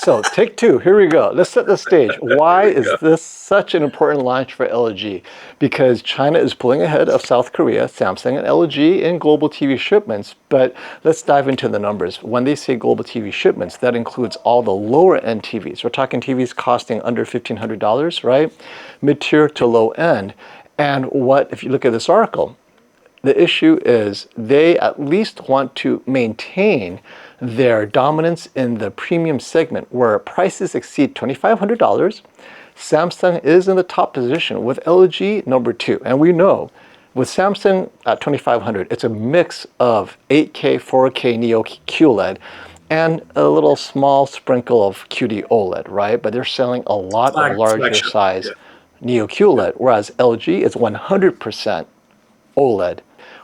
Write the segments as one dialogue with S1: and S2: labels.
S1: So take two, here we go. Let's set the stage. Why
S2: There you
S1: is
S2: go.
S1: this such an important launch for LG? Because China is pulling ahead of South Korea, Samsung, and LG in global TV shipments. But let's dive into the numbers. When they say global TV shipments, that includes all the lower end TVs. We're talking TVs costing under $1,500, right? Mid-tier to low end. And what, if you look at this article, the issue is they at least want to maintain their dominance in the premium segment where prices exceed $2,500. Samsung is in the top position with LG number 2. And we know with Samsung at $2,500, it's a mix of 8K, 4K Neo QLED and a little small sprinkle of QD OLED, right? But they're selling a lot of larger
S2: Flagship.
S1: size
S2: Yeah.
S1: Neo
S2: Yeah.
S1: QLED, whereas LG is 100% OLED.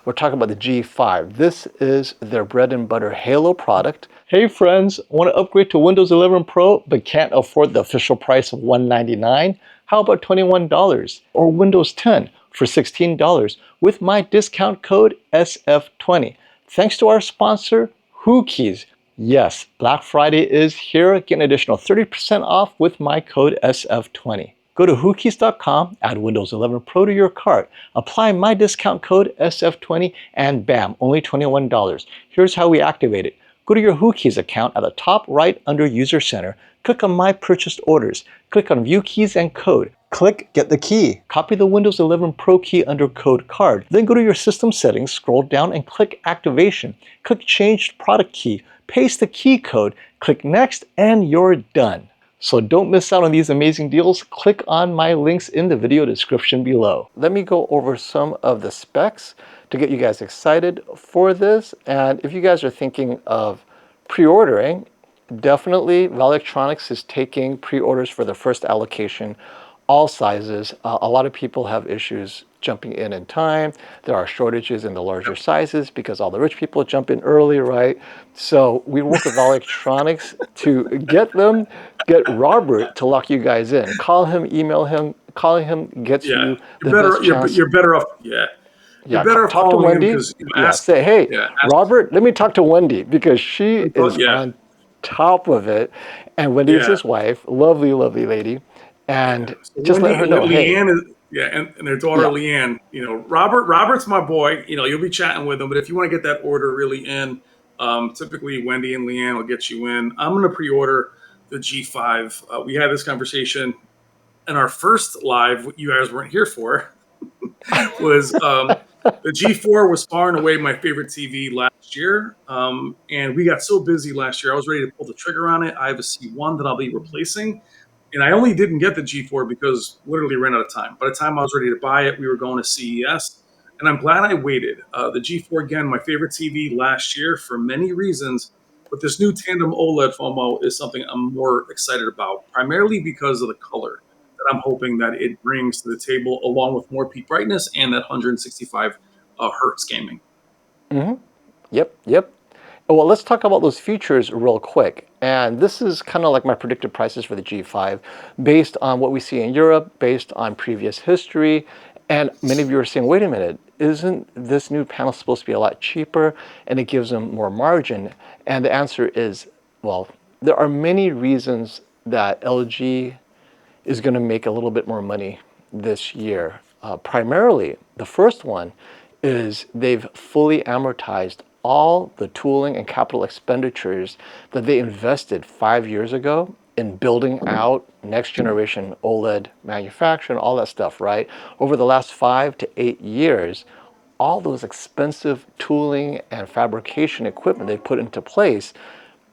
S1: We're talking about the G5. This is their bread and butter Halo product. Hey friends, want to upgrade to Windows 11 Pro but can't afford the official price of $199? How about $21 or Windows 10 for $16 with my discount code SF20? Thanks to our sponsor, Whokeys. Yes, Black Friday is here. Get an additional 30% off with my code SF20. Go to whokeys.com, add Windows 11 Pro to your cart, apply my discount code SF20, and bam, only $21. Here's how we activate it. Go to your Whokeys account at the top right under User Center, click on My Purchased Orders, click on View Keys and Code, click Get the Key, copy the Windows 11 Pro key under Code Card, then go to your system settings, scroll down and click Activation, click Change Product Key, paste the key code, click Next, and you're done. So don't miss out on these amazing deals. Click on my links in the video description below. Let me go over some of the specs to get you guys excited for this. And if you guys are thinking of pre-ordering, definitely Val Electronics is taking pre-orders for the first allocation, all sizes. A lot of people have issues jumping in time. There are shortages in the larger sizes because all the rich people jump in early, right? So we work with Electronics to get Robert to lock you guys in. Call him, email him. Calling him gets
S2: Yeah.
S1: you the best chance.
S2: You're better off. Yeah. You're
S1: Yeah,
S2: better off
S1: talk to
S2: calling him
S1: Wendy.
S2: because
S1: Yeah,
S2: ask.
S1: say, hey,
S2: Yeah. Ask.
S1: Robert, let me talk to Wendy because she is
S2: Yeah.
S1: on top of it. And Wendy is
S2: Yeah.
S1: his wife, lovely, lovely lady.
S2: Yeah.
S1: And
S2: So
S1: just let
S2: Wendy,
S1: her know, hey,
S2: Leanne is, yeah, and their daughter
S1: yeah,
S2: Leanne. Robert's my boy. You'll be chatting with him, but if you want to get that order really in, typically Wendy and Leanne will get you in. I'm going to pre-order the G5. We had this conversation in our first live. What you guys weren't here for was the G4 was far and away my favorite TV last year, and we got so busy last year. I was ready to pull the trigger on it. I have a C1 that I'll be replacing. And I only didn't get the G4 because literally ran out of time. By the time I was ready to buy it, we were going to CES. And I'm glad I waited. The G4, again, my favorite TV last year for many reasons. But this new tandem OLED FOMO is something I'm more excited about, primarily because of the color that I'm hoping that it brings to the table, along with more peak brightness and that 165 hertz gaming.
S1: yep. Well, let's talk about those features real quick. And this is kind of like my predicted prices for the G5 based on what we see in Europe, based on previous history. And many of you are saying, wait a minute, isn't this new panel supposed to be a lot cheaper and it gives them more margin? And the answer is, well, there are many reasons that LG is going to make a little bit more money this year. Primarily, the first one is they've fully amortized all the tooling and capital expenditures that they invested 5 years ago in building out next generation OLED manufacturing, all that stuff, right? Over the last 5 to 8 years, all those expensive tooling and fabrication equipment they put into place,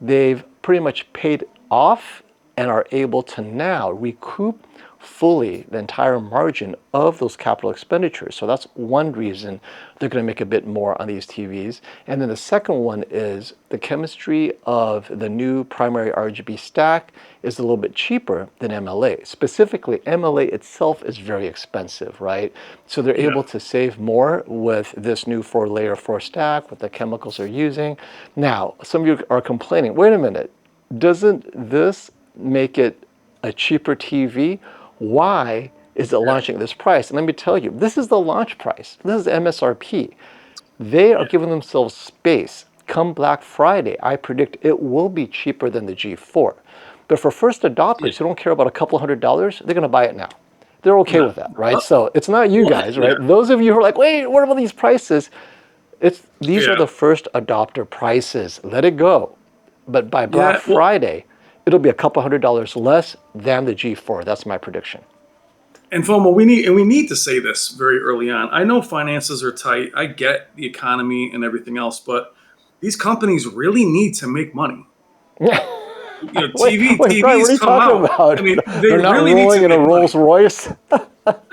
S1: they've pretty much paid off and are able to now recoup fully the entire margin of those capital expenditures. So that's one reason they're going to make a bit more on these TVs. And then the second one is the chemistry of the new primary RGB stack is a little bit cheaper than MLA. Specifically, MLA itself is very expensive, right? So they're able to save more with this new 4-layer 4 stack, with the chemicals they're using. Now, some of you are complaining, wait a minute, doesn't this make it a cheaper TV? Why is it launching at this price? And let me tell you, this is the launch price. This is MSRP. They are giving themselves space. Come Black Friday, I predict it will be cheaper than the G4. But for first adopters who don't care about a couple $100, they're going to buy it now. They're okay
S2: No.
S1: with that, right? So it's not you guys, right?
S2: Yeah.
S1: Those of you who are like, wait, what about these prices? These are
S2: Yeah.
S1: the first adopter prices. Let it go. But by Black
S2: Yeah. Well,
S1: Friday, it'll be a couple $100 less than the G4. That's my prediction.
S2: and FOMO, we need to say this very early on. I know finances are tight. I get the economy and everything else, but these companies really need to make money.
S1: Wait, wait, Brian, what
S2: TVs
S1: are you
S2: come
S1: talking
S2: out. I
S1: about?
S2: mean, they
S1: They're not
S2: really need
S1: rolling
S2: to
S1: in a
S2: make
S1: Rolls
S2: money.
S1: Royce?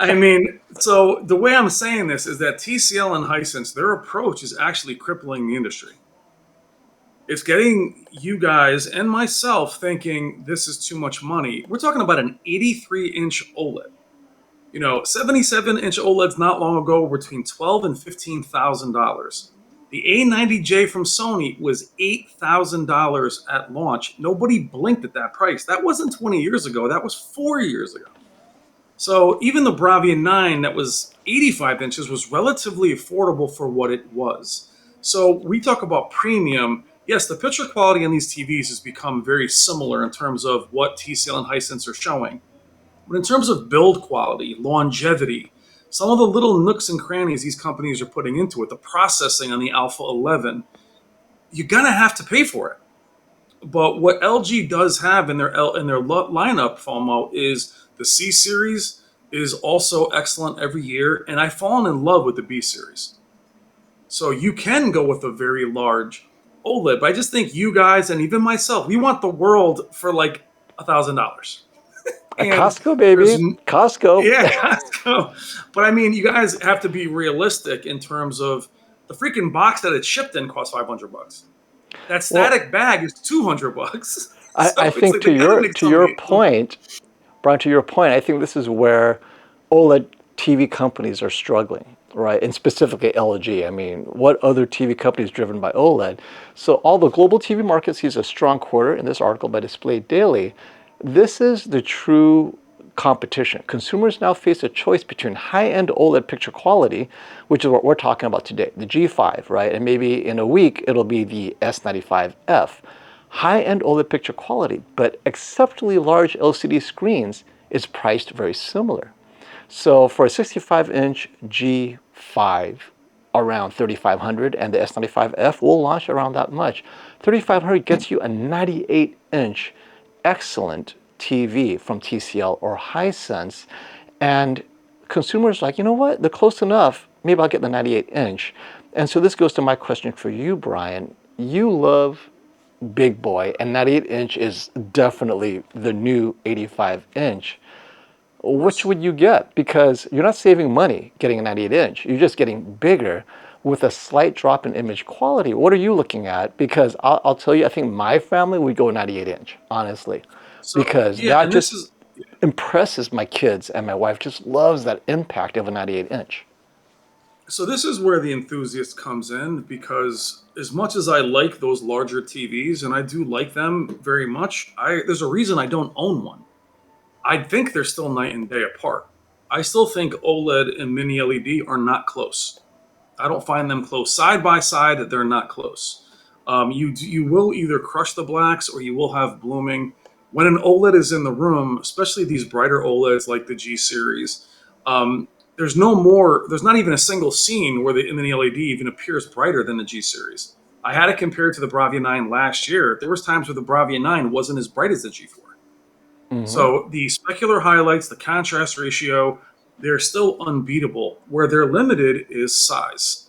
S2: I mean, so the way I'm saying this is that TCL and Hisense, their approach is actually crippling the industry. It's getting you guys and myself thinking this is too much money. We're talking about an 83-inch OLED. 77-inch OLEDs not long ago were between $12,000 and $15,000. The A90J from Sony was $8,000 at launch. Nobody blinked at that price. That wasn't 20 years ago. That was 4 years ago. So even the Bravia 9 that was 85 inches was relatively affordable for what it was. So we talk about premium. Yes, the picture quality on these TVs has become very similar in terms of what TCL and Hisense are showing. But in terms of build quality, longevity, some of the little nooks and crannies these companies are putting into it, the processing on the Alpha 11, you're going to have to pay for it. But what LG does have in their lineup, FOMO, is the C series is also excellent every year, and I've fallen in love with the B series. So you can go with a very large OLED, but I just think you guys and even myself, we want the world for like $1,000,
S1: A
S2: and
S1: Costco,
S2: there's
S1: baby. Costco.
S2: yeah, Costco. But I mean, you guys have to be realistic in terms of the freaking box that it's shipped in costs $500. That
S1: Well,
S2: static bag is $200.
S1: I
S2: So it's
S1: think
S2: like they gotta make
S1: to your
S2: somebody.
S1: point, Brian, to your point, I think this is where OLED TV companies are struggling, right? And specifically LG. I mean, what other TV company is driven by OLED? So all the global TV market sees a strong quarter in this article by Display Daily. This is the true competition. Consumers now face a choice between high-end OLED picture quality, which is what we're talking about today, the G5, right? And maybe in a week, it'll be the S95F. High-end OLED picture quality, but exceptionally large LCD screens is priced very similar. So for a 65-inch G5, around 3,500, and the S95F will launch around that much. 3,500 gets you a 98-inch excellent TV from TCL or Hisense, and consumers are like, you know what? They're close enough. Maybe I'll get the 98-inch. And so this goes to my question for you, Brian. You love big boy, and 98-inch is definitely the new 85-inch.
S2: Of
S1: Which
S2: course.
S1: would you get? Because you're not saving money getting a 98-inch. You're just getting bigger with a slight drop in image quality. What are you looking at? Because I'll tell you, I think my family would go 98-inch, honestly,
S2: So
S1: because
S2: yeah,
S1: that
S2: and this
S1: just
S2: is
S1: impresses my kids, and my wife just loves that impact of a 98-inch.
S2: this is where the enthusiast comes in, because as much as I like those larger TVs and I do like them very much, I there's a reason I don't own one. I think they're still night and day apart. I still think OLED and mini LED are not close. I don't find them close side by side. They're not close. You will either crush the blacks or you will have blooming. When an OLED is in the room, especially these brighter OLEDs like the G series, there's no more. There's not even a single scene where the mini LED even appears brighter than the G series. I had it compared to the Bravia 9 last year. There was times where the Bravia 9 wasn't as bright as the G4.
S1: Hmm.
S2: So the specular highlights, the contrast ratio, they're still unbeatable. Where they're limited is size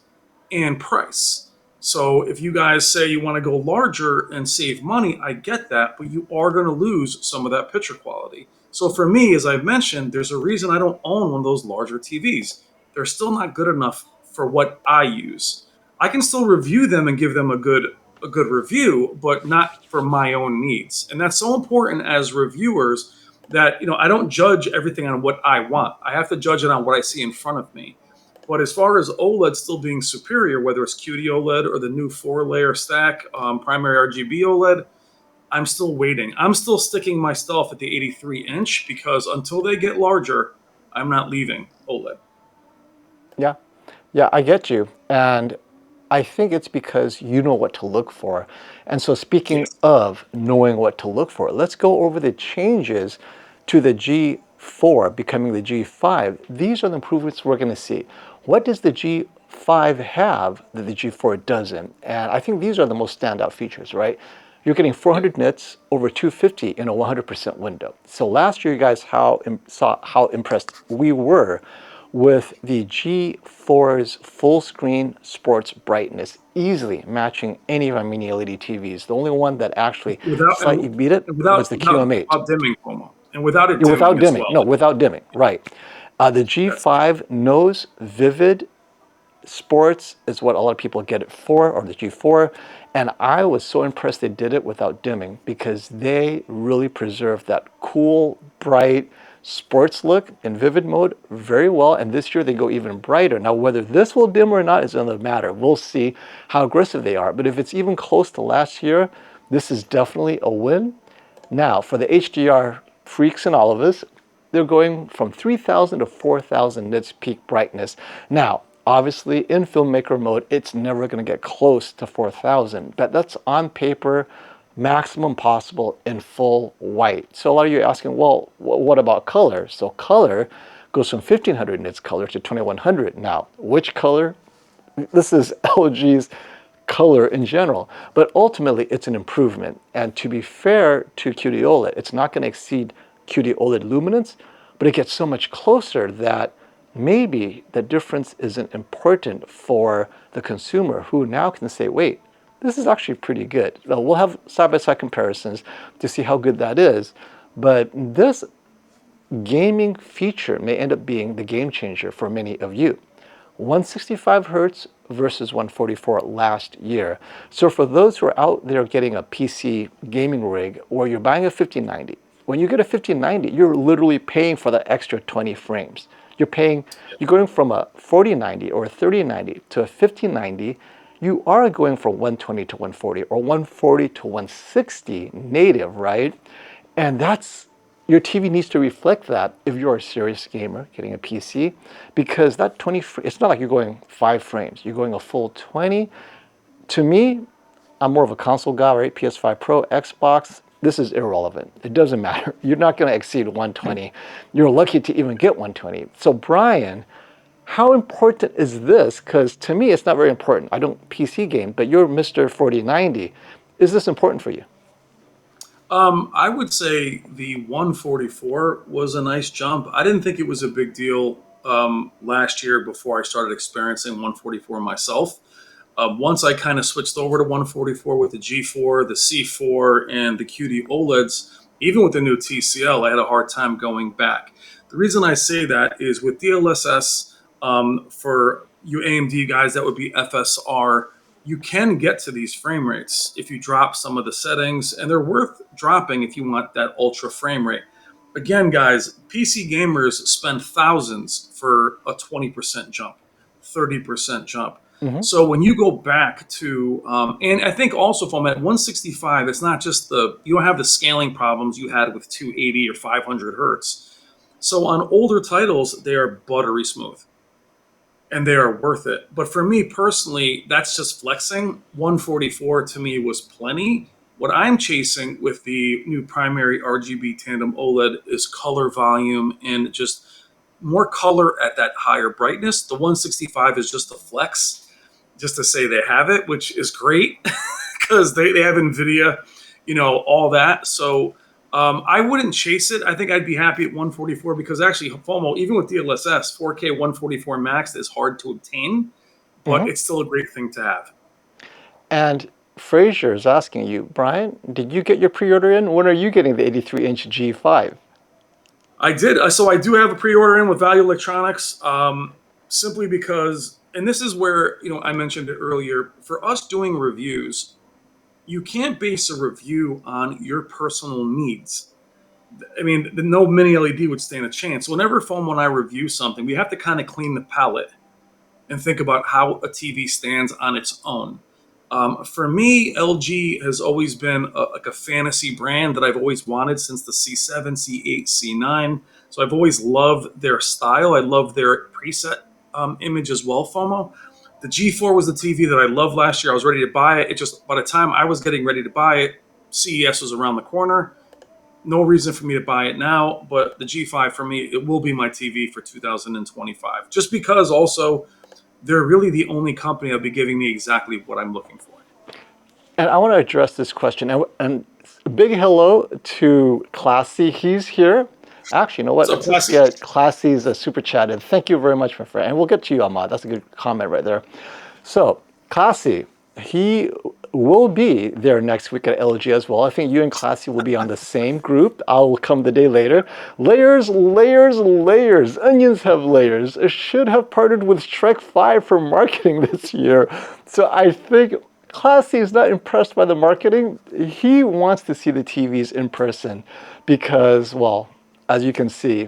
S2: and price. So if you guys say you want to go larger and save money, I get that, but you are going to lose some of that picture quality. So for me, as I've mentioned, there's a reason I don't own one of those larger TVs. They're still not good enough for what I use. I can still review them and give them a good review, but not for my own needs. And that's so important as reviewers that I don't judge everything on what I want. I have to judge it on what I see in front of me. But as far as OLED still being superior, whether it's QD OLED or the new four-layer stack primary RGB OLED, I'm still waiting. I'm still sticking my stuff at the 83-inch because until they get larger, I'm not leaving OLED.
S1: Yeah, yeah, I get you. And I think it's because you know what to look for. And so, speaking
S2: Yes.
S1: of knowing what to look for, let's go over the changes to the G4 becoming the G5. These are the improvements we're going to see. What does the G5 have that the G4 doesn't? And I think these are the most standout features, right? You're getting
S2: Yep.
S1: 400 nits over 250 in a 100% window. So last year, you guys saw how impressed we were with the G4's full screen sports brightness, easily matching any of our mini LED TVs. The only one that actually
S2: Without
S1: slightly beat it
S2: and
S1: was the QM8.
S2: without dimming, Como, and without it
S1: Yeah,
S2: dimming
S1: without
S2: as
S1: dimming.
S2: well.
S1: No, without dimming. Right. The
S2: That's
S1: G5 knows vivid sports is what a lot of people get it for, or the G4. And I was so impressed they did it without dimming because they really preserved that cool, bright sports look in vivid mode very well. And this year they go even brighter. Now, whether this will dim or not is another matter. We'll see how aggressive they are. But if it's even close to last year, this is definitely a win. Now, for the HDR freaks and all of us, they're going from 3,000 to 4,000 nits peak brightness. Now, obviously, in filmmaker mode, it's never going to get close to 4,000, but that's on paper, maximum possible in full white. So a lot of you are asking, well, what about color? So color goes from 1,500 nits color to 2,100. Now, which color? This is LG's color in general, but ultimately it's an improvement. And to be fair to QD OLED, it's not going to exceed QD OLED luminance, but it gets so much closer that maybe the difference isn't important for the consumer who now can say, wait, this is actually pretty good. Now, we'll have side-by-side comparisons to see how good that is, but this gaming feature may end up being the game changer for many of you. 165 hertz versus 144 last year. So for those who are out there getting a PC gaming rig or you're buying a 5090, when you get a 5090, you're literally paying for the extra 20 frames. You're going from a 4090 or a 3090 to a 5090. You are going from 120 to 140 or 140 to 160 native, right? And your TV needs to reflect that if you're a serious gamer getting a PC, because that 20, it's not like you're going 5 frames, you're going a full 20. To me, I'm more of a console guy, right? PS5 Pro, Xbox, this is irrelevant. It doesn't matter. You're not going to exceed 120. You're lucky to even get 120. So Brian, how important is this? Because to me, it's not very important. I don't PC game, but you're Mr. 4090. Is this important for you?
S2: I would say the 144 was a nice jump. I didn't think it was a big deal last year before I started experiencing 144 myself. Once I kind of switched over to 144 with the G4, the C4, and the QD OLEDs, even with the new TCL, I had a hard time going back. The reason I say that is with DLSS, for you AMD guys, that would be FSR. You can get to these frame rates if you drop some of the settings, and they're worth dropping if you want that ultra frame rate. Again, guys, PC gamers spend thousands for a 20% jump, 30% jump.
S1: Mm-hmm.
S2: So when you go back to, and I think also from at 165, it's not just you don't have the scaling problems you had with 280 or 500 hertz. So on older titles, they are buttery smooth and they are worth it. But for me personally, that's just flexing. 144 to me was plenty. What I'm chasing with the new primary RGB tandem OLED is color volume and just more color at that higher brightness. The 165 is just a flex, just to say they have it, which is great because they have NVIDIA, all that. So I wouldn't chase it. I think I'd be happy at 144 because actually, FOMO, even with DLSS, 4K 144 max is hard to obtain, but
S1: Mm-hmm.
S2: it's still a great thing to have.
S1: And Fraser is asking you, Brian, did you get your pre-order in? When are you getting the 83-inch G5?
S2: I did. So I do have a pre-order in with Value Electronics, simply because, and this is where, I mentioned it earlier, for us doing reviews, you can't base a review on your personal needs. I mean, no mini LED would stand a chance. Whenever Foam and I review something, we have to kind of clean the palette and think about how a TV stands on its own. For me, LG has always been like a fantasy brand that I've always wanted since the C7, C8, C9. So I've always loved their style. I love their preset image as well, FOMO. The G4 was the TV that I loved last year. I was ready to buy it. It just, by the time I was getting ready to buy it, CES was around the corner. No reason for me to buy it now, but the G5 for me, it will be my TV for 2025. Just because also they're really the only company that'll be giving me exactly what I'm looking for.
S1: And I want to address this question. And big hello to Classy. He's here. Actually, you know what?
S2: What's up,
S1: Let's just
S2: Classy?
S1: get Classy's super chat in. Thank you very much, my friend. And we'll get to you, Ahmad. That's a good comment right there. So, Classy, he will be there next week at LG as well. I think you and Classy will be on the same group. I'll come the day later. Layers, layers, layers. Onions have layers. It should have partnered with Shrek 5 for marketing this year. So I think Classy is not impressed by the marketing. He wants to see the TVs in person because, well, as you can see,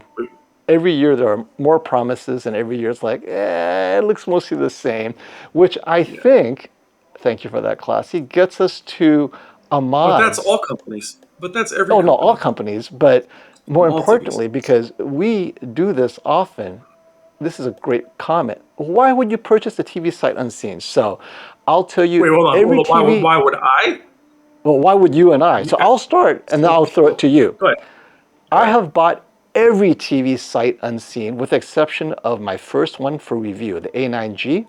S1: every year there are more promises, and every year it's like, it looks mostly the same, which I think, thank you for that, Classy, gets us to
S2: But that's
S1: Ahmad's.
S2: all companies. But that's every
S1: Oh,
S2: company.
S1: no, all companies, but more
S2: All
S1: importantly,
S2: TVs.
S1: because we do this often, this is a great comment. Why would you purchase a TV sight unseen? So I'll tell
S2: Wait,
S1: you,
S2: hold on.
S1: every
S2: Hold on.
S1: TV,
S2: Why would I?
S1: well, why would you and I?
S2: You
S1: So I'll start and then I'll throw it to you.
S2: Go ahead. Go
S1: I
S2: ahead.
S1: have bought every TV sight unseen with the exception of my first one for review, the A9G.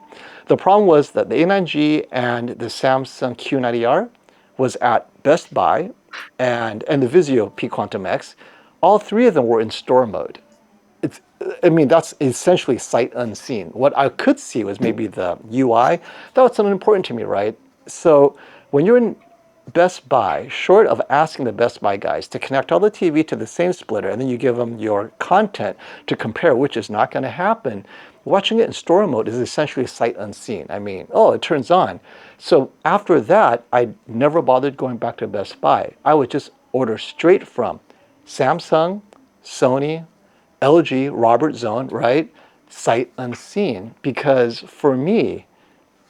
S1: The problem was that the A9G and the Samsung Q90R was at Best Buy and the Vizio P Quantum X. All three of them were in store mode. It's, I mean, that's essentially sight unseen. What I could see was maybe the UI. That was something important to me, right? So when you're in Best Buy, short of asking the Best Buy guys to connect all the TV to the same splitter and then you give them your content to compare, which is not going to happen, watching it in store mode is essentially sight unseen. I mean, oh, it turns on. So after that, I never bothered going back to Best Buy. I would just order straight from Samsung, Sony, LG, Robert Zone, right? Sight unseen. Because for me,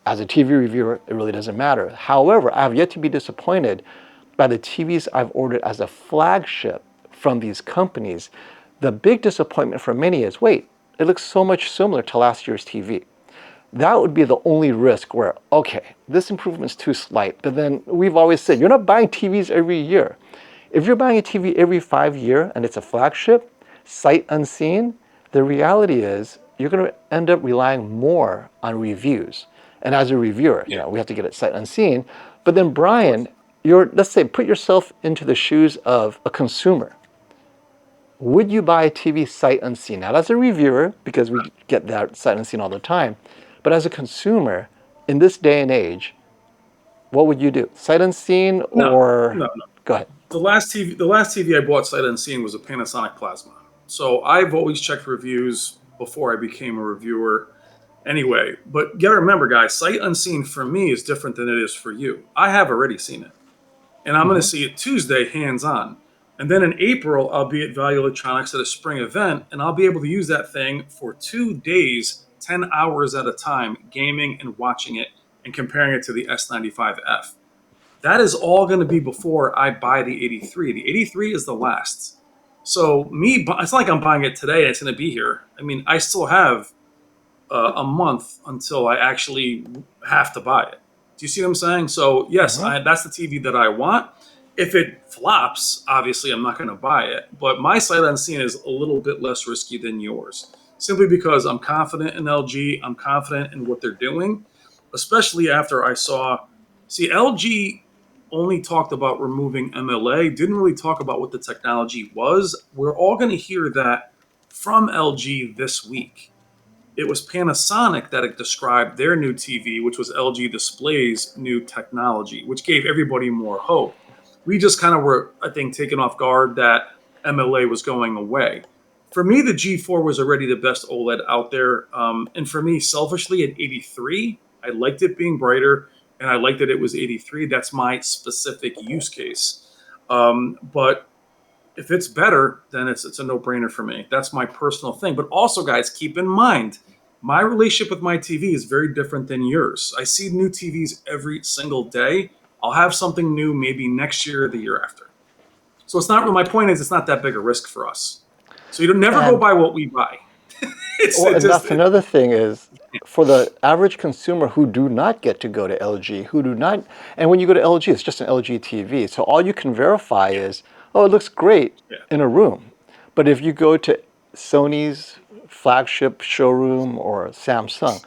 S1: as a TV reviewer, it really doesn't matter. However, I have yet to be disappointed by the TVs I've ordered as a flagship from these companies. The big disappointment for many is, wait, it looks so much similar to last year's TV. That would be the only risk where, okay, this improvement's too slight. But then we've always said, you're not buying TVs every year. If you're buying a TV every 5 years and it's a flagship, sight unseen, the reality is you're going to end up relying more on reviews. And as a reviewer, you know, we have to get it sight unseen. But then Brian, let's say, put yourself into the shoes of a consumer. Would you buy a TV sight unseen? Not as a reviewer, because we get that sight unseen all the time, but as a consumer, in this day and age, what would you do? Sight unseen
S2: No,
S1: or
S2: no.
S1: go ahead.
S2: The last TV I bought sight unseen was a Panasonic Plasma. So I've always checked reviews before I became a reviewer anyway. But you gotta remember, guys, sight unseen for me is different than it is for you. I have already seen it. And I'm gonna see it Tuesday hands on. And then in April, I'll be at Value Electronics at a spring event, and I'll be able to use that thing for 2 days, 10 hours at a time, gaming and watching it and comparing it to the S95F. That is all going to be before I buy the 83. The 83 is the last. So it's not like I'm buying it today and it's going to be here. I mean, I still have a month until I actually have to buy it. Do you see what I'm saying? So yes, that's the TV that I want. If it flops, obviously I'm not going to buy it. But my sight unseen is a little bit less risky than yours, simply because I'm confident in LG. I'm confident in what they're doing, especially after I saw. See, LG only talked about removing MLA, didn't really talk about what the technology was. We're all going to hear that from LG this week. It was Panasonic that had described their new TV, which was LG Display's new technology, which gave everybody more hope. We just kind of were, I think, taken off guard that MLA was going away. For me, the G4 was already the best OLED out there. And for me, selfishly, at 83, I liked it being brighter, and I liked that it was 83. That's my specific use case. But if it's better, then it's a no-brainer for me. That's my personal thing. But also, guys, keep in mind, my relationship with my TV is very different than yours. I see new TVs every single day. I'll have something new maybe next year or the year after. So it's not. My point is, it's not that big a risk for us. So you don't never go
S1: And
S2: by what we buy.
S1: well, and that's
S2: It,
S1: another thing is for the average consumer who do not get to go to LG, who do not, and when you go to LG, it's just an LG TV. So all you can verify
S2: Yeah,
S1: is, oh, it looks great
S2: yeah.
S1: in a room. But if you go to Sony's flagship showroom or Samsung,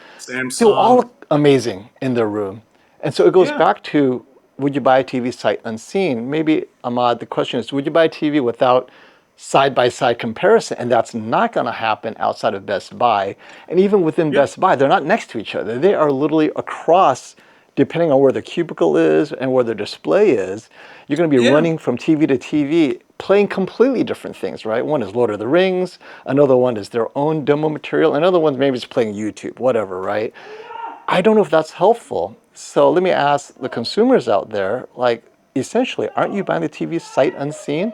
S1: they will all
S2: Samsung.
S1: look amazing in their room. And so it goes
S2: Yeah,
S1: back to, would you buy a TV sight unseen? Maybe, Ahmad, the question is, would you buy a TV without side-by-side comparison? And that's not going to happen outside of Best Buy. And even within
S2: yeah,
S1: Best Buy, they're not next to each other. They are literally across, depending on where the cubicle is and where the display is. You're going to be
S2: yeah.
S1: running from TV to TV, playing completely different things, right? One is Lord of the Rings, another one is their own demo material, another one maybe is playing YouTube, whatever, right? I don't know if that's helpful. So let me ask the consumers out there, like, essentially, aren't you buying the TV sight unseen?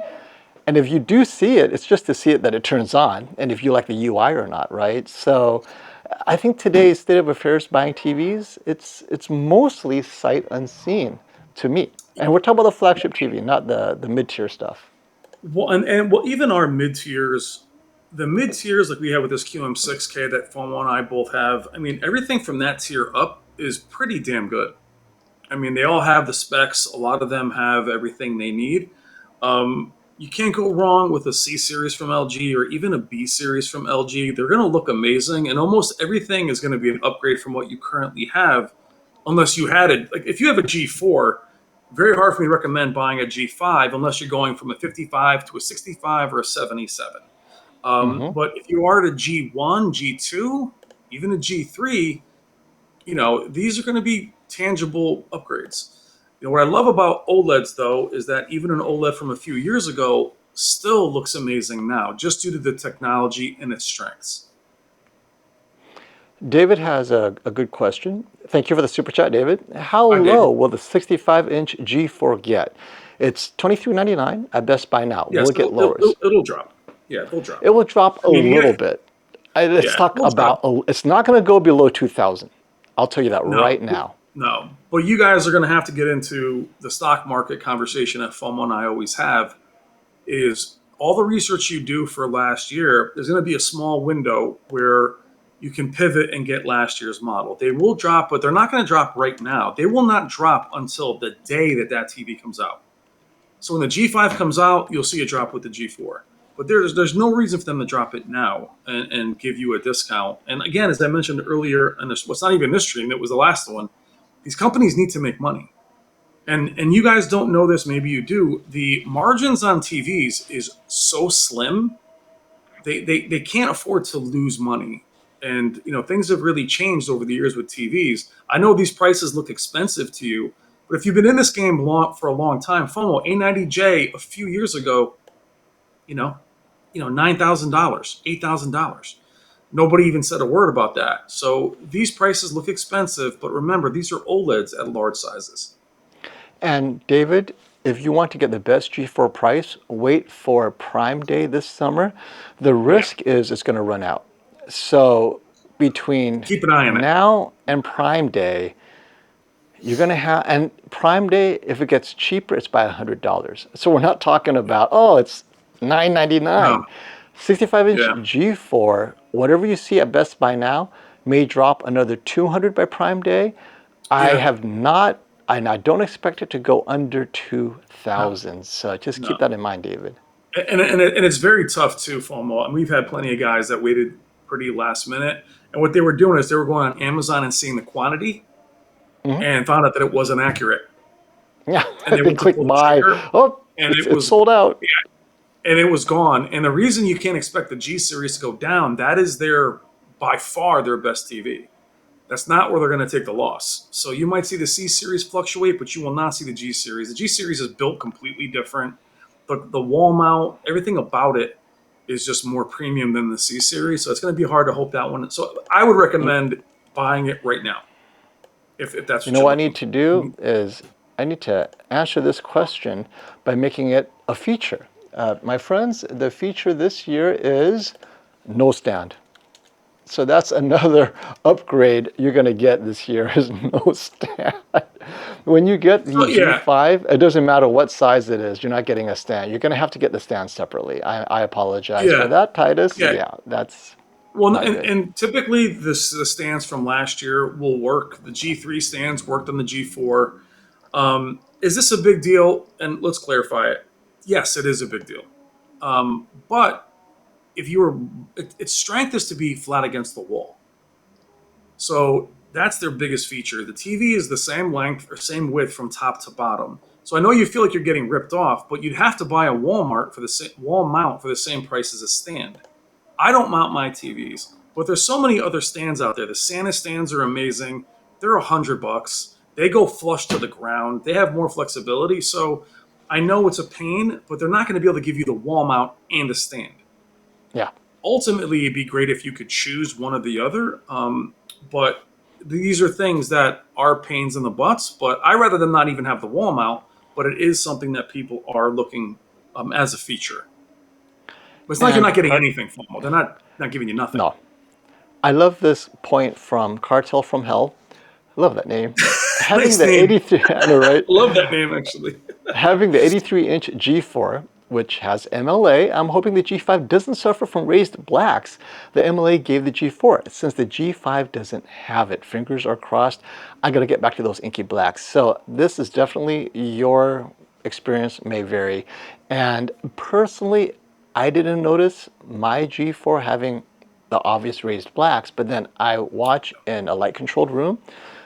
S1: And if you do see it, it's just to see it that it turns on, and if you like the UI or not, right? So I think today's state of affairs buying TVs, it's mostly sight unseen to me. And we're talking about the flagship TV, not the mid-tier stuff.
S2: Well, and well, even our mid tiers, the mid tiers like we have with this QM6K that FOMO and I both have. I mean, everything from that tier up is pretty damn good. I mean, they all have the specs. A lot of them have everything they need. You can't go wrong with a C series from LG or even a B series from LG. They're going to look amazing, and almost everything is going to be an upgrade from what you currently have, unless you had it. Like if you have a G4, very hard for me to recommend buying a G5 unless you're going from a 55 to a 65 or a 77.
S1: Hmm.
S2: But if you are at a G1, G2, even a G3, these are going to be tangible upgrades. What I love about OLEDs, though, is that even an OLED from a few years ago still looks amazing now, just due to the technology and its strengths.
S1: David has a good question. Thank you for the super chat, David. How
S2: Hi,
S1: low
S2: David.
S1: will the 65-inch G4 get? It's $23.99 at Best Buy now. Will
S2: Yes,
S1: it get lower?
S2: it'll drop. Yeah, they'll drop.
S1: It will drop
S2: I
S1: a
S2: mean,
S1: little bit. Let's
S2: yeah,
S1: talk
S2: they'll drop.
S1: about, it's not going to go below 2000. I'll tell you that
S2: No,
S1: right now.
S2: no. But you guys are going to have to get into the stock market conversation that FOMO and I always have. Is all the research you do for last year, there's going to be a small window where you can pivot and get last year's model. They will drop, but they're not going to drop right now. They will not drop until the day that TV comes out. So when the G5 comes out, you'll see a drop with the G4. But there's no reason for them to drop it now and give you a discount. And again, as I mentioned earlier, and what's not even this stream, it was the last one. These companies need to make money. And you guys don't know this, maybe you do. The margins on TVs is so slim, they can't afford to lose money. And things have really changed over the years with TVs. I know these prices look expensive to you, but if you've been in this game for a long time, FOMO A90J a few years ago, you know, $9,000, $8,000. Nobody even said a word about that. So these prices look expensive, but remember, these are OLEDs at large sizes.
S1: And David, if you want to get the best G4 price, wait for Prime Day this summer. The
S2: Yeah,
S1: risk is it's going to run out. So between
S2: keep an eye on it.
S1: now and Prime Day, you're going to have, and Prime Day, if it gets cheaper, it's by $100. So we're not talking about, oh, it's
S2: No,
S1: $9.99. 65-inch
S2: yeah,
S1: G4, whatever you see at Best Buy now, may drop another 200 by Prime Day. I
S2: yeah,
S1: have not, and I don't expect it to go under
S2: no,
S1: 2000. So just keep
S2: no.
S1: that in mind, David.
S2: And it's very tough too, FOMO. And we've had plenty of guys that waited pretty last minute. And what they were doing is they were going on Amazon and seeing the quantity
S1: Hmm.
S2: and found out that it wasn't accurate.
S1: Yeah,
S2: And they
S1: they
S2: went to
S1: click
S2: pull the
S1: buy.
S2: trigger,
S1: Oh,
S2: and
S1: it's sold out.
S2: and it was gone. And the reason you can't expect the G series to go down, that is their by far their best TV. That's not where they're going to take the loss. So you might see the C series fluctuate, but you will not see the G series. The G series is built completely different. The wall mount, everything about it is just more premium than the C series. So it's going to be hard to hope that one. So I would
S1: You,
S2: recommend buying it right now if that's
S1: you
S2: what
S1: know
S2: you're
S1: what I
S2: looking
S1: need to
S2: for.
S1: do is I need to answer this question by making it a feature. My friends, the feature this year is no stand. So that's another upgrade you're going to get this year is no stand. When you get the
S2: So yeah,
S1: G5, it doesn't matter what size it is, you're not getting a stand. You're going to have to get the stand separately. I apologize for
S2: yeah,
S1: that, Titus.
S2: yeah.
S1: Yeah, that's...
S2: Well,
S1: Not good.
S2: and typically the stands from last year will work. The G3 stands worked on the G4. Is this a big deal? And let's clarify it. Yes, it is a big deal. But if you were, its strength is to be flat against the wall. So that's their biggest feature. The TV is the same length or same width from top to bottom. So I know you feel like you're getting ripped off, but you'd have to buy a Walmart for the same wall mount for the same price as a stand. I don't mount my TVs, but there's so many other stands out there. The Santa stands are amazing. They're $100. They go flush to the ground. They have more flexibility. So I know it's a pain, but they're not going to be able to give you the wall mount and the stand.
S1: Yeah.
S2: Ultimately, it'd be great if you could choose one or the other. But these are things that are pains in the butts. But I rather them not even have the wall mount. But it is something that people are looking as a feature. But it's not like you're
S1: And
S2: not getting anything from them. They're not giving you nothing.
S1: no, I love this point from Cartel from Hell. I love that name. Having
S2: Nice
S1: the
S2: name.
S1: 83, I know, right?
S2: Love that name, actually.
S1: Having the 83-inch G4, which has MLA, I'm hoping the G5 doesn't suffer from raised blacks. The MLA gave the G4. Since the G5 doesn't have it, fingers are crossed. I got to get back to those inky blacks. So this is definitely, your experience may vary. And personally, I didn't notice my G4 having the obvious raised blacks, but then I watch in a light controlled room.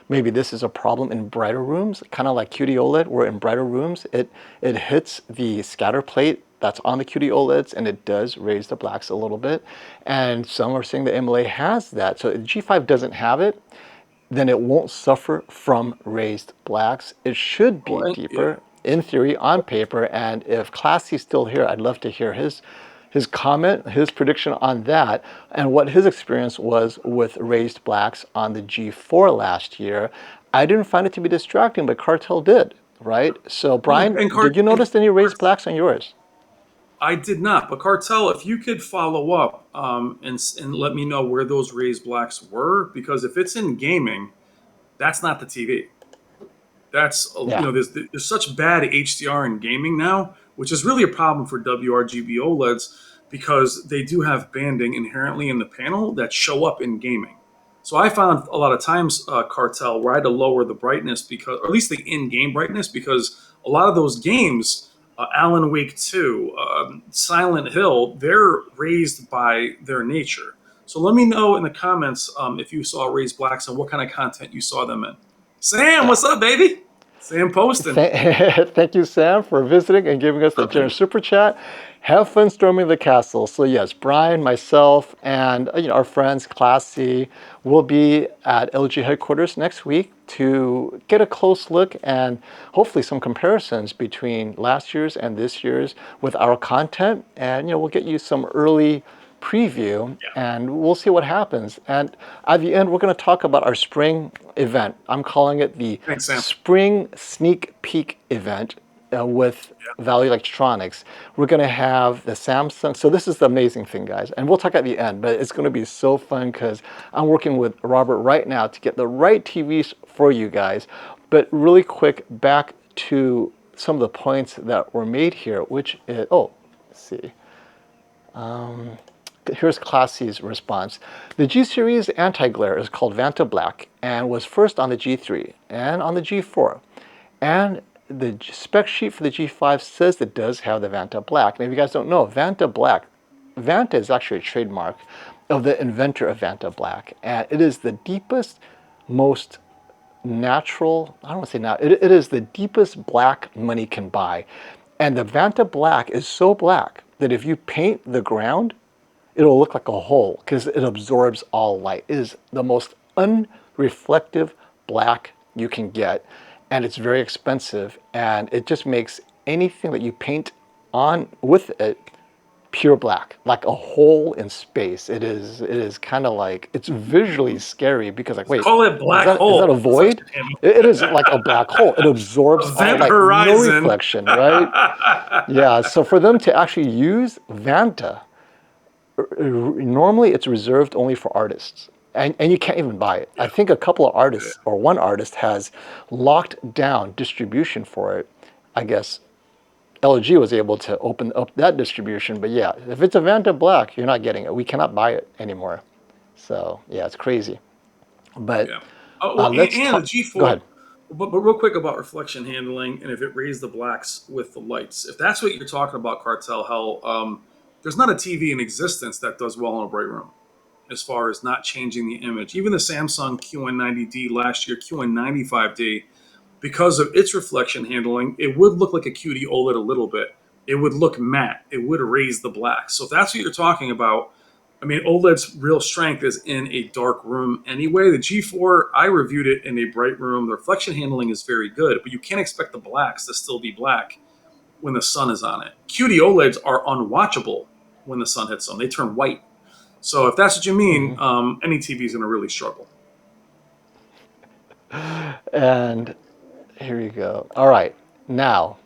S1: Maybe this is a problem in brighter rooms, kind of like QD OLED, where in brighter rooms, it hits the scatter plate that's on the QD OLEDs and it does raise the blacks a little bit. And some are saying the MLA has that. So if G5 doesn't have it, then it won't suffer from raised blacks. It should be deeper, in theory, on paper. And if Classy's still here, I'd love to hear his comment, his prediction on that, and what his experience was with raised blacks on the G4 last year. I didn't find it to be distracting, but Cartel did, right? So Brian, did you notice any raised blacks on yours?
S2: I did not, but Cartel, if you could follow up and let me know where those raised blacks were, because if it's in gaming, that's not the TV. That's
S1: Yeah.
S2: there's such bad HDR in gaming now, which is really a problem for WRGB OLEDs because they do have banding inherently in the panel that show up in gaming. So I found a lot of times, Cartel, where I had to lower the brightness because, or at least the in-game brightness, because a lot of those games, Alan Wake 2, Silent Hill, they're raised by their nature. So let me know in the comments if you saw raised blacks and what kind of content you saw them in. Sam, what's up, baby? Sam posting.
S1: Thank you, Sam, for visiting and giving us the generous super chat. Have fun storming the castle. So yes, Brian, myself, and our friends Class C will be at LG headquarters next week to get a close look and hopefully some comparisons between last year's and this year's with our content. And we'll get you some early preview and we'll see what happens. And at the end, we're going to talk about our spring event. I'm calling it the Spring Sneak Peek event with Valley Electronics. We're going to have the Samsung. So this is the amazing thing, guys. And we'll talk at the end, but it's going to be so fun because I'm working with Robert right now to get the right TVs for you guys. But really quick, back to some of the points that were made here, which is, let's see. Here's Class C's response. The G-Series anti-glare is called Vanta Black and was first on the G3 and on the G4. And the spec sheet for the G5 says it does have the Vanta Black. Now, if you guys don't know, Vanta Black, Vanta is actually a trademark of the inventor of Vanta Black. And it is the deepest, most natural, I don't want to say now, it is the deepest black money can buy. And the Vanta Black is so black that if you paint the ground, it'll look like a hole because it absorbs all light. It is the most unreflective black you can get, and it's very expensive, and it just makes anything that you paint on with it pure black, like a hole in space. It is kind of like, it's visually scary because like, wait,
S2: call it black hole.
S1: Is that a void? It is like a black hole. It absorbs all light, no reflection, right? Yeah, so for them to actually use Vanta, normally it's reserved only for artists. And you can't even buy it. I think a couple of artists, or one artist has locked down distribution for it. I guess LG was able to open up that distribution, but yeah, if it's a Vanta Black, you're not getting it. We cannot buy it anymore. So yeah, it's crazy. But
S2: Yeah. Oh, well,
S1: let's
S2: and the
S1: talk. Go
S2: G4.
S1: ahead.
S2: But real quick about reflection handling and if it raised the blacks with the lights. If that's what you're talking about, Cartel, hell, there's not a TV in existence that does well in a bright room as far as not changing the image. Even the Samsung QN90D last year, QN95D, because of its reflection handling, it would look like a QD OLED a little bit. It would look matte. It would erase the black. So if that's what you're talking about, I mean, OLED's real strength is in a dark room anyway. The G4, I reviewed it in a bright room. The reflection handling is very good, but you can't expect the blacks to still be black when the sun is on it. QD OLEDs are unwatchable when the sun hits them. They turn white. So if that's what you mean,
S1: Mhm.
S2: any TV is going to really struggle.
S1: And here you go. All right. Now,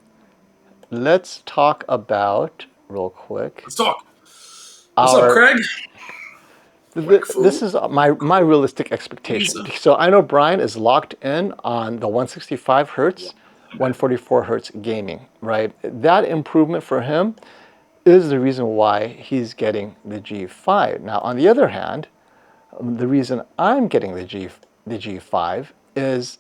S1: let's talk about, real quick,
S2: Let's talk. What's up,
S1: our
S2: Craig? Quick
S1: this
S2: food.
S1: is my realistic expectation.
S2: Pizza.
S1: So I know Brian is locked in on the 165 hertz, 144 hertz gaming, right? That improvement for him is the reason why he's getting the G5. Now, on the other hand, the reason I'm getting the G5 is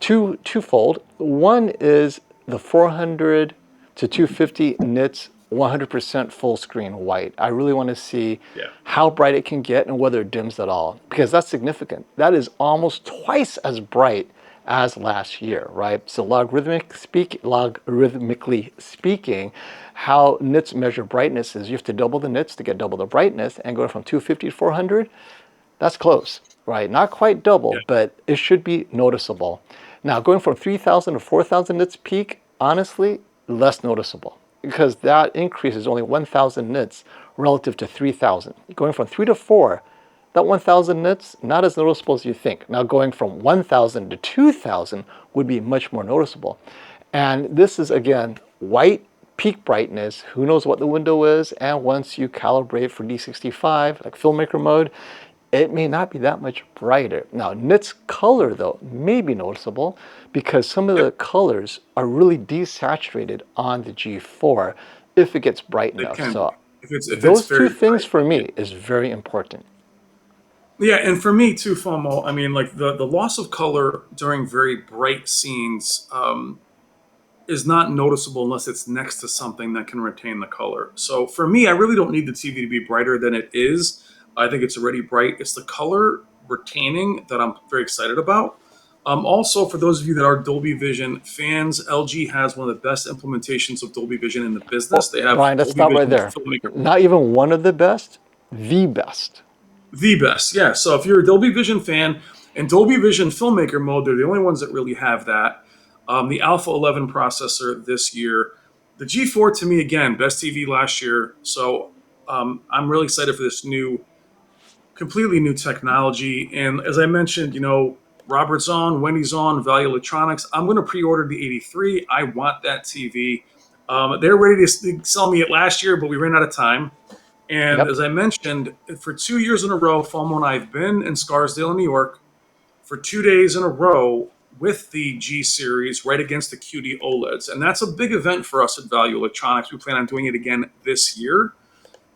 S1: twofold. One is the 400 to 250 nits 100% full screen white. I really want to see
S2: Yeah.
S1: how bright it can get and whether it dims at all, because that's significant. That is almost twice as bright as last year, right? So logarithmically speaking, how nits measure brightness is you have to double the nits to get double the brightness, and going from 250 to 400, that's close, right? Not quite
S2: Yeah.
S1: double, but it should be noticeable. Now, going from 3,000 to 4,000 nits peak, honestly, less noticeable because that increase is only 1,000 nits relative to 3,000. Going from 3 to 4, that 1,000 nits, not as noticeable as you think. Now, going from 1,000 to 2,000 would be much more noticeable. And this is, again, white peak brightness. Who knows what the window is? And once you calibrate for D65, like filmmaker mode, it may not be that much brighter. Now, nits color, though, may be noticeable because some of the
S2: Yep.
S1: colors are really desaturated on the G4 if it gets bright
S2: It
S1: enough.
S2: can be
S1: So
S2: if it's
S1: those two
S2: very
S1: things
S2: bright.
S1: for
S2: Yeah.
S1: me is very important.
S2: Yeah, and for me too, FOMO. I mean, like the loss of color during very bright scenes is not noticeable unless it's next to something that can retain the color. So for me, I really don't need the TV to be brighter than it is. I think it's already bright. It's the color retaining that I'm very excited about. Also, for those of you that are Dolby Vision fans, LG has one of the best implementations of Dolby Vision in the business.
S1: Well,
S2: They have
S1: Brian, let's
S2: Dolby
S1: stop right
S2: Vision
S1: there.
S2: Filmmaker.
S1: Not even one of the best, the best.
S2: The best, yeah. So if you're a Dolby Vision fan and Dolby Vision Filmmaker mode, they're the only ones that really have that. The Alpha 11 processor this year. The G4 to me, again, best TV last year. So I'm really excited for this completely new technology. And as I mentioned, Robert's on, Wendy's on, Value Electronics. I'm going to pre-order the 83. I want that TV. They're ready to sell me it last year, but we ran out of time. And
S1: Yep.
S2: as I mentioned, for 2 years in a row, FOMO and I have been in Scarsdale, New York, for 2 days in a row with the G series right against the QD OLEDs. And that's a big event for us at Value Electronics. We plan on doing it again this year.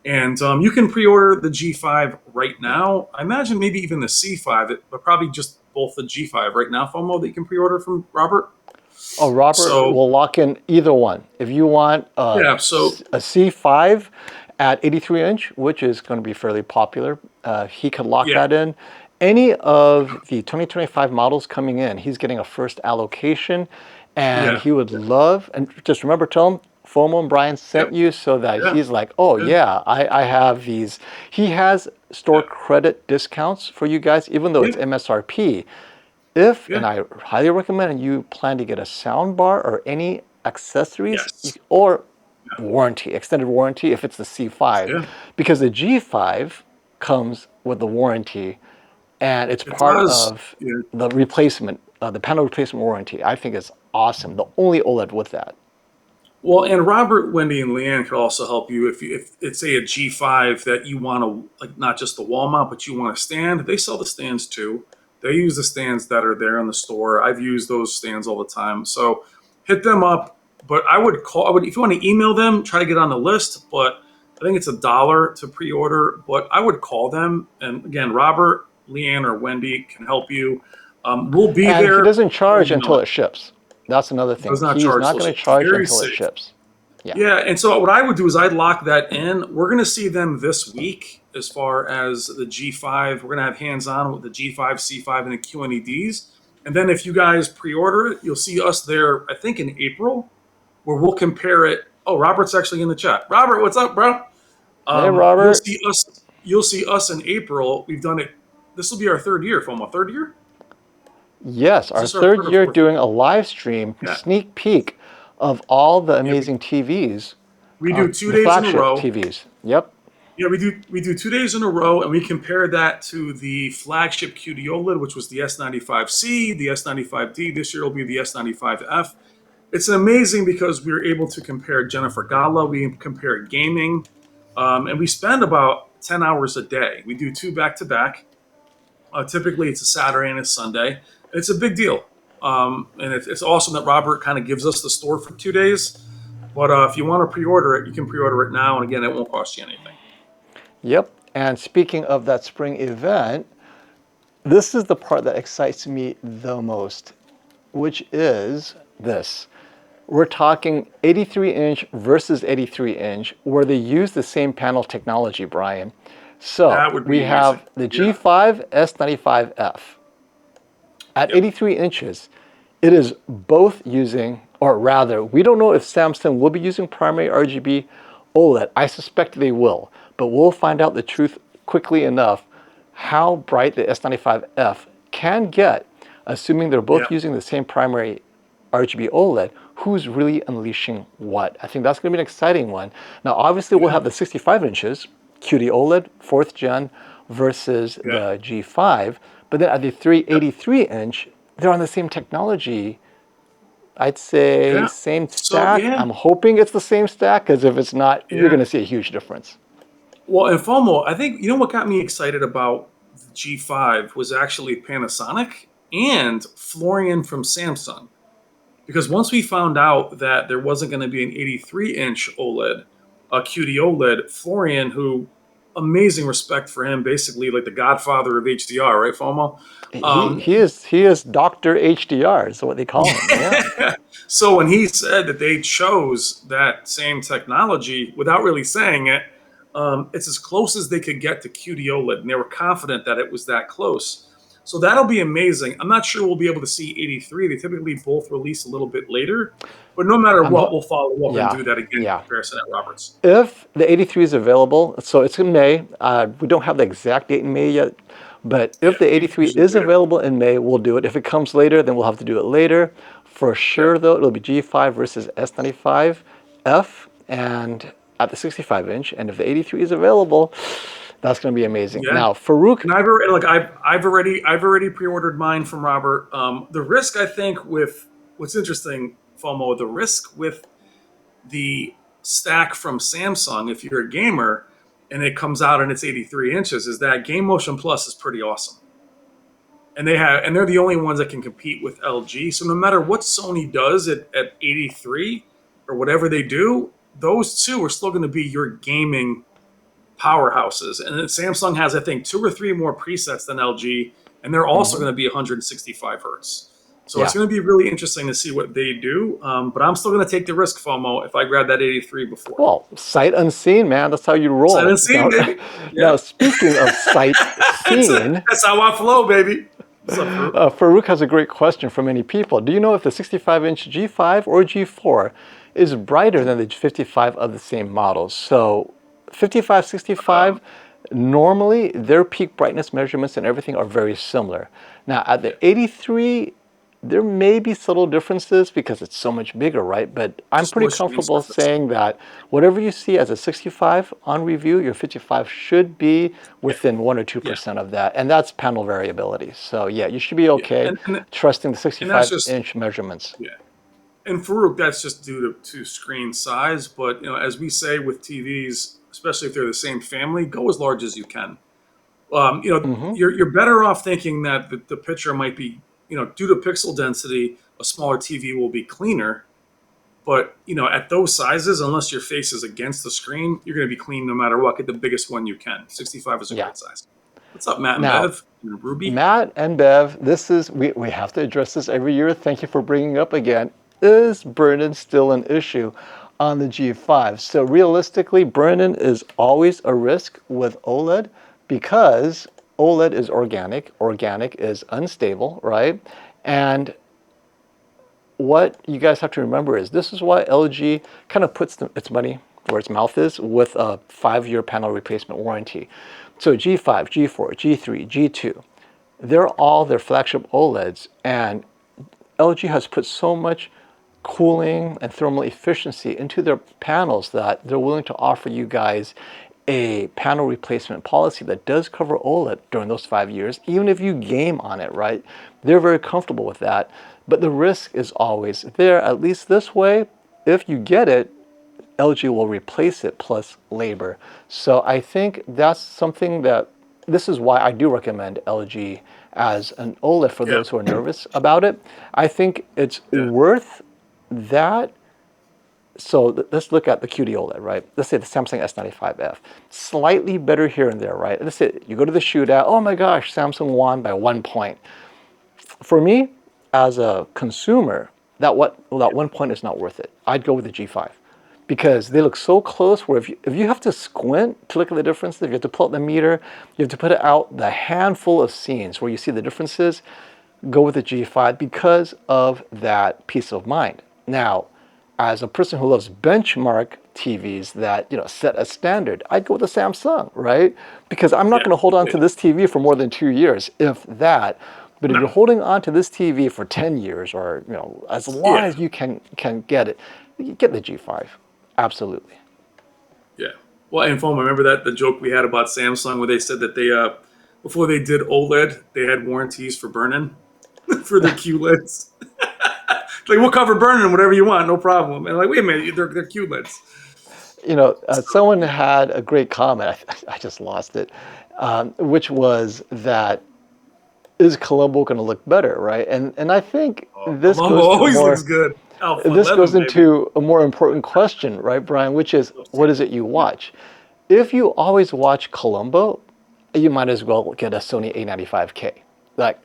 S2: And you can pre order the G5 right now. I imagine maybe even the C5, but probably just both the G5 right now, FOMO, that you can pre order from Robert.
S1: Oh, Robert
S2: So,
S1: will lock in either one. If you want
S2: yeah, so,
S1: a C5 at 83 inch, which is going to be fairly popular, he could lock
S2: yeah,
S1: that in. Any of the 2025 models coming in, he's getting a first allocation, and
S2: yeah,
S1: he would love, and just remember, tell him FOMO and Brian
S2: yep,
S1: sent you so that
S2: yeah,
S1: he's like, oh
S2: yeah,
S1: yeah, I have these. He has store
S2: yeah,
S1: credit discounts for you guys, even though
S2: yeah,
S1: it's MSRP. If,
S2: yeah,
S1: and I highly recommend, you plan to get a sound bar or any accessories
S2: yes,
S1: or warranty, extended warranty if it's the C5,
S2: yeah,
S1: because the G5 comes with the warranty and it's
S2: it
S1: part
S2: does.
S1: of
S2: Yeah.
S1: the replacement, the panel replacement warranty. I think it's awesome. The only OLED with that.
S2: Well, and Robert, Wendy, and Leanne could also help you if it's say a G5 that you want to like not just the wall mount, but you want to stand. They sell the stands too. They use the stands that are there in the store. I've used those stands all the time. So hit them up. But I would call. I would if you want to email them, try to get on the list. But I think it's $1 to pre-order, but I would call them. And again, Robert, Leanne, or Wendy can help you. We'll be
S1: And he
S2: there
S1: doesn't
S2: before
S1: charge
S2: you know
S1: until
S2: it.
S1: it ships. That's another
S2: It
S1: thing.
S2: does not
S1: He's
S2: charge
S1: not going
S2: social.
S1: to
S2: It's
S1: charge
S2: very
S1: until it
S2: safe.
S1: ships. Yeah.
S2: Yeah, and so what I would do is I'd lock that in. We're going to see them this week as far as the G5. We're going to have hands-on with the G5, C5, and the QNEDs. And then if you guys pre-order it, you'll see us there, I think in April, where we'll compare it. Oh, Robert's actually in the chat. Robert, what's up, bro?
S1: Hey,
S2: You'll
S1: Robert.
S2: see us. You'll see us in April. We've done it. This will be our third year, FOMO. Third year?
S1: Yes,
S2: Is
S1: our
S2: this our
S1: third
S2: third or
S1: year
S2: fourth year?
S1: doing a live stream
S2: Yeah.
S1: sneak peek of all the
S2: Yeah.
S1: amazing TVs,
S2: We do two
S1: the
S2: days in a
S1: flagship
S2: row.
S1: TVs. Yep.
S2: Yeah, we do 2 days in a row, and we compare that to the flagship QD OLED, which was the S95C, the S95D. This year will be the S95F. It's amazing because we were able to compare Jennifer Gala, we compare gaming, and we spend about 10 hours a day. We do two back to back. Typically, it's a Saturday and a Sunday. It's a big deal, and it's awesome that Robert kind of gives us the store for 2 days. But if you want to pre-order it, you can pre-order it now, and again, it won't cost you anything.
S1: Yep. And speaking of that spring event, this is the part that excites me the most, which is this. We're talking 83-inch versus 83-inch, where they use the same panel technology, Brian. So
S2: That would
S1: we
S2: be amazing.
S1: have the
S2: Yeah.
S1: G5 S95F. At
S2: Yep.
S1: 83 inches, it is both using, or rather, we don't know if Samsung will be using primary RGB OLED. I suspect they will, but we'll find out the truth quickly enough how bright the S95F can get, assuming they're both
S2: Yep.
S1: using the same primary RGB OLED. Who's really unleashing what? I think that's going to be an exciting one. Now, obviously, we'll
S2: Yeah.
S1: have the 65 inches QD OLED, fourth gen, versus
S2: Yeah.
S1: the G5. But then at the
S2: Yep.
S1: 383 inch, they're on the same technology. I'd say
S2: Yeah.
S1: same
S2: So
S1: stack.
S2: yeah.
S1: I'm hoping it's the same stack, because if it's not, you're
S2: Yeah.
S1: going to see a huge difference.
S2: Well, and FOMO, I think what got me excited about the G5 was actually Panasonic and Florian from Samsung. Because once we found out that there wasn't going to be an 83-inch OLED, a QD OLED, Florian, who amazing respect for him, basically like the godfather of HDR, right, FOMO?
S1: He, he is he is Dr. HDR, is what they call him. Yeah.
S2: Yeah. So when he said that they chose that same technology without really saying it, it's as close as they could get to QD OLED, and they were confident that it was that close. So that'll be amazing. I'm not sure we'll be able to see 83. They typically both release a little bit later, but no matter
S1: I'm
S2: what, we'll follow up and
S1: yeah,
S2: do that again in
S1: yeah.
S2: comparison at Roberts.
S1: If the 83 is available, so it's in May. We don't have the exact date in May yet, but
S2: Yeah,
S1: if the 83
S2: usually
S1: is
S2: later.
S1: available in May, we'll do it. If it comes later, then we'll have to do it later. For
S2: Yep.
S1: sure, though, it'll be G5 versus S95F, and at the 65 inch. And if the 83 is available, that's going to be amazing.
S2: Yeah.
S1: Now, Farouk,
S2: And I've already pre-ordered mine from Robert. The risk, I think, with what's interesting, FOMO, the risk with the stack from Samsung, if you're a gamer and it comes out and it's 83 inches, is that Game Motion Plus is pretty awesome. And they're the only ones that can compete with LG. So no matter what Sony does at 83 or whatever they do, those two are still going to be your gaming powerhouses. And then Samsung has, I think, two or three more presets than LG, and they're also going to be 165 hertz. So it's
S1: yeah.
S2: going to be really interesting to see what they do. But I'm still going to take the risk, FOMO, if I grab that 83 before.
S1: Well, sight unseen, man. That's how you roll.
S2: Sight unseen, baby.
S1: Now,
S2: Yeah.
S1: speaking of sight seen,
S2: That's how I flow, baby. What's up, Farouk?
S1: Farouk has a great question from many people. Do you know if the 65-inch G5 or G4 is brighter than the 55 of the same models? So 55, 65, normally their peak brightness measurements and everything are very similar. Now at the 83, there may be subtle differences because it's so much bigger, right? But I'm
S2: Just more
S1: pretty
S2: screen
S1: comfortable
S2: surface.
S1: saying that whatever you see as a 65 on review, your 55 should be within 1 or 2% of that. And that's panel variability. So yeah, you should be
S2: Yeah.
S1: okay
S2: And
S1: trusting the
S2: that's just
S1: 65-inch measurements.
S2: yeah. And Farouk, that's just due to screen size. But as we say with TVs, especially if they're the same family, go as large as you can. You're better off thinking that the picture might be, due to pixel density, a smaller TV will be cleaner. But at those sizes, unless your face is against the screen, you're going to be clean no matter what. Get the biggest one you can. 65 is a
S1: Yeah.
S2: great size. What's up, Matt and
S1: Now,
S2: Bev? And Ruby?
S1: Matt and Bev, we have to address this every year. Thank you for bringing up again. Is burn-in still an issue on the G5? So realistically, burn-in is always a risk with OLED because OLED is organic. Organic is unstable, right? And what you guys have to remember is this is why LG kind of puts its money where its mouth is with a 5-year panel replacement warranty. So G5, G4, G3, G2, they're all their flagship OLEDs, and LG has put so much cooling and thermal efficiency into their panels that they're willing to offer you guys a panel replacement policy that does cover OLED during those 5 years, even if you game on it, right? They're very comfortable with that. But the risk is always there, at least this way. If you get it, LG will replace it plus labor. So I think that's something that, this is why I do recommend LG as an OLED for
S2: Yeah,
S1: those who are nervous about it. I think it's
S2: yeah,
S1: worth that. So let's look at the QD OLED, right? Let's say the Samsung S95F. Slightly better here and there, right? Let's say you go to the shootout, oh my gosh, Samsung won by 1 point. For me, as a consumer, that 1 point is not worth it. I'd go with the G5 because they look so close where if you have to squint to look at the differences, if you have to pull out the meter, you have to put it out the handful of scenes where you see the differences, go with the G5 because of that peace of mind. Now, as a person who loves benchmark TVs that set a standard, I'd go with the Samsung, right? Because I'm not
S2: yeah,
S1: going to hold on
S2: yeah.
S1: to this TV for more than 2 years, if that. But if
S2: No,
S1: you're holding on to this TV for 10 years, or as long
S2: yeah,
S1: as you can get it, you get the G5. Absolutely.
S2: yeah. Well, and Foam, remember that the joke we had about Samsung where they said that they before they did OLED, they had warranties for burn-in for their QLEDs. Like, we'll cover burn-in whatever you want, no problem. And like, wait a minute, they're QLEDs. So
S1: Someone had a great comment. I just lost it, which was that is Colombo going to look better, right? And I think this
S2: Columbo
S1: goes to a
S2: always looks
S1: more
S2: good. Alpha
S1: this goes
S2: 11, baby.
S1: into a more important question, right, Brian? Which is, what is it you watch? If you always watch Colombo, you might as well get a Sony A95K, like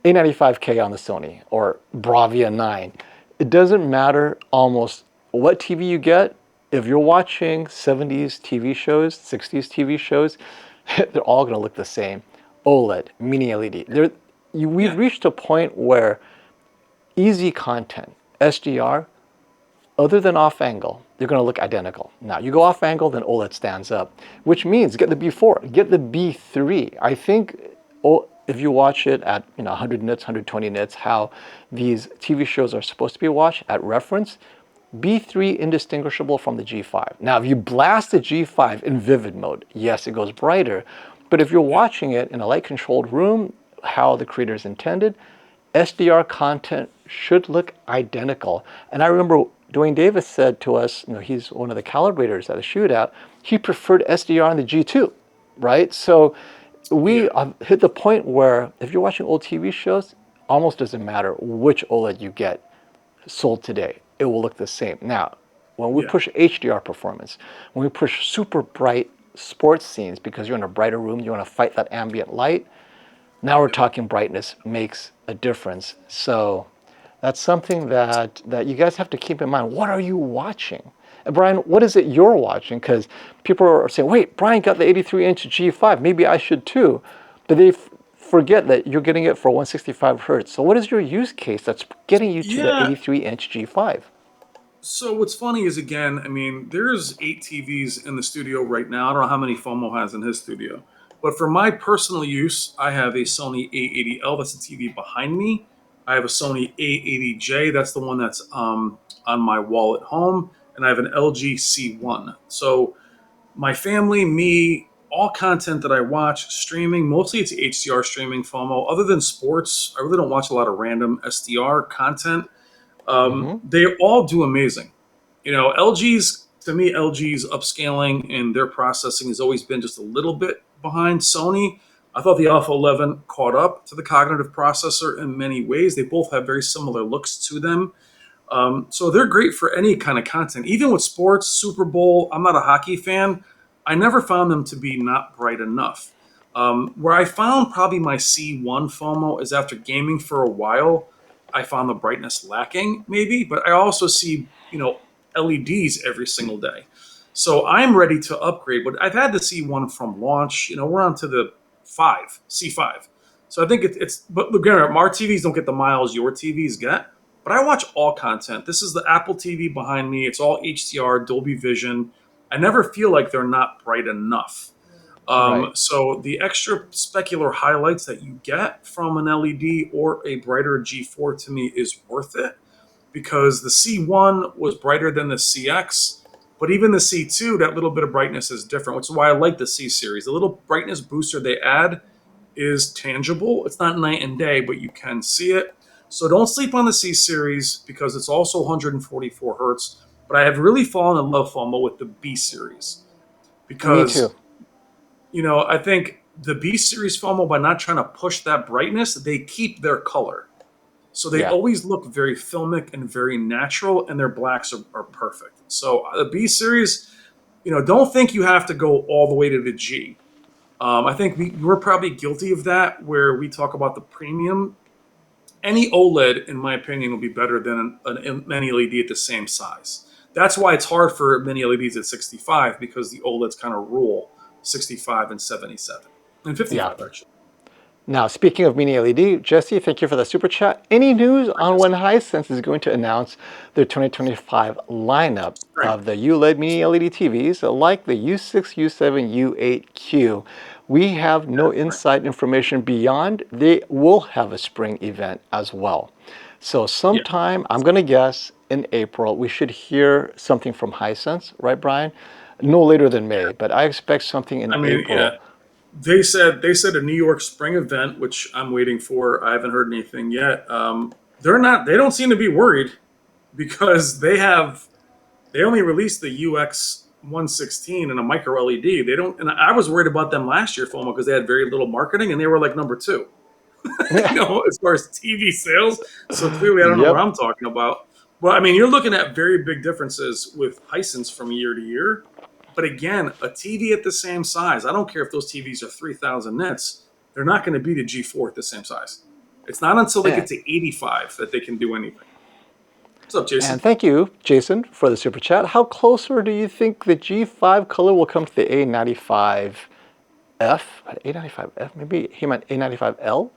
S1: A95K on the Sony or Bravia 9. It doesn't matter almost what TV you get. If you're watching 70s TV shows, 60s TV shows, they're all going to look the same. OLED, mini LED. We've
S2: Yeah,
S1: reached a point where easy content, SDR, other than off angle, they're going to look identical. Now, you go off angle, then OLED stands up, which means get the B4, get the B3. I think if you watch it at 100 nits, 120 nits, how these TV shows are supposed to be watched at reference, B3 indistinguishable from the G5. Now, if you blast the G5 in vivid mode, yes, it goes brighter, but if you're
S2: yeah,
S1: watching it in a light-controlled room, how the creators intended, SDR content should look identical. And I remember Dwayne Davis said to us, he's one of the calibrators at the shootout, he preferred SDR on the G2, right? So we
S2: yeah,
S1: have hit the point where if you're watching old TV shows, almost doesn't matter which OLED you get sold today. It will look the same. Now, when we
S2: yeah,
S1: push HDR performance, when we push super bright sports scenes because you're in a brighter room, you want to fight that ambient light, now we're
S2: yeah.
S1: talking brightness makes a difference. So that's something that you guys have to keep in mind. What are you watching? And Brian, what is it you're watching? Because people are saying, wait, Brian got the 83-inch G5. Maybe I should too. But they forget that you're getting it for 165 hertz. So what is your use case that's getting you to the
S2: Yeah.
S1: 83-inch G5?
S2: So what's funny is, again, I mean, there's 8 TVs in the studio right now. I don't know how many FOMO has in his studio, but for my personal use, I have a Sony A80L. That's the TV behind me. I have a Sony A80J. That's the one that's on my wall at home, and I have an LG C1. So my family, me, all content that I watch streaming, mostly it's HDR streaming, FOMO. Other than sports, I really don't watch a lot of random SDR content.
S1: Mm-hmm.
S2: They all do amazing. LG's, to me, LG's upscaling and their processing has always been just a little bit behind Sony. I thought the Alpha 11 caught up to the cognitive processor in many ways. They both have very similar looks to them. So they're great for any kind of content, even with sports, Super Bowl. I'm not a hockey fan. I never found them to be not bright enough. Where I found probably my C1 FOMO is after gaming for a while, I found the brightness lacking, maybe, but I also see, LEDs every single day. So I'm ready to upgrade, but I've had the C1 from launch. We're on to the C5. So I think but again, our TVs don't get the miles your TVs get, but I watch all content. This is the Apple TV behind me. It's all HDR, Dolby Vision. I never feel like they're not bright enough.
S1: Right.
S2: So the extra specular highlights that you get from an LED or a brighter G4 to me is worth it because the C1 was brighter than the CX, but even the C2, that little bit of brightness is different, which is why I like the C series. The little brightness booster they add is tangible. It's not night and day, but you can see it. So don't sleep on the C series because it's also 144 hertz. But I have really fallen in love, FOMO, with the B series
S1: Me too.
S2: because I think the B series FOMO, by not trying to push that brightness, they keep their color. So they
S1: Yeah.
S2: always look very filmic and very natural, and their blacks are perfect. So the B series, don't think you have to go all the way to the G. I think we're probably guilty of that, where we talk about the premium. Any OLED, in my opinion, will be better than a mini LED at the same size. That's why it's hard for mini LEDs at 65 because the OLEDs kind of rule 65 and 77 and
S1: Yeah.
S2: 55 actually.
S1: Now, speaking of mini LED, Jesse, thank you for the super chat. Any news on when Hisense is going to announce their 2025 lineup
S2: Right.
S1: of the ULED mini LED TVs like the U6, U7, U8Q? We have no inside information beyond they will have a spring event as well. So
S2: Yeah.
S1: sometime, I'm going to guess in April, we should hear something from Hisense, right, Brian? No later than May, but I expect something in
S2: I mean, yeah.
S1: April.
S2: They said a New York spring event, which I'm waiting for. I haven't heard anything yet. They don't seem to be worried because they only released the UX 116 and a micro LED. They don't, and I was worried about them last year, FOMO, because they had very little marketing and they were like number two, as far as TV sales. So clearly, I don't know what
S1: Yep.
S2: I'm talking about. Well, I mean, you're looking at very big differences with Hisense from year to year. But again, a TV at the same size, I don't care if those TVs are 3,000 nits, they're not going to beat a G4 at the same size. It's not until they get
S1: And,
S2: to 85 that they can do anything. What's up,
S1: and
S2: Jason?
S1: thank you, Jason, for the super chat. How closer do you think the G5 color will come to the A95F? A95F? Maybe he meant A95L?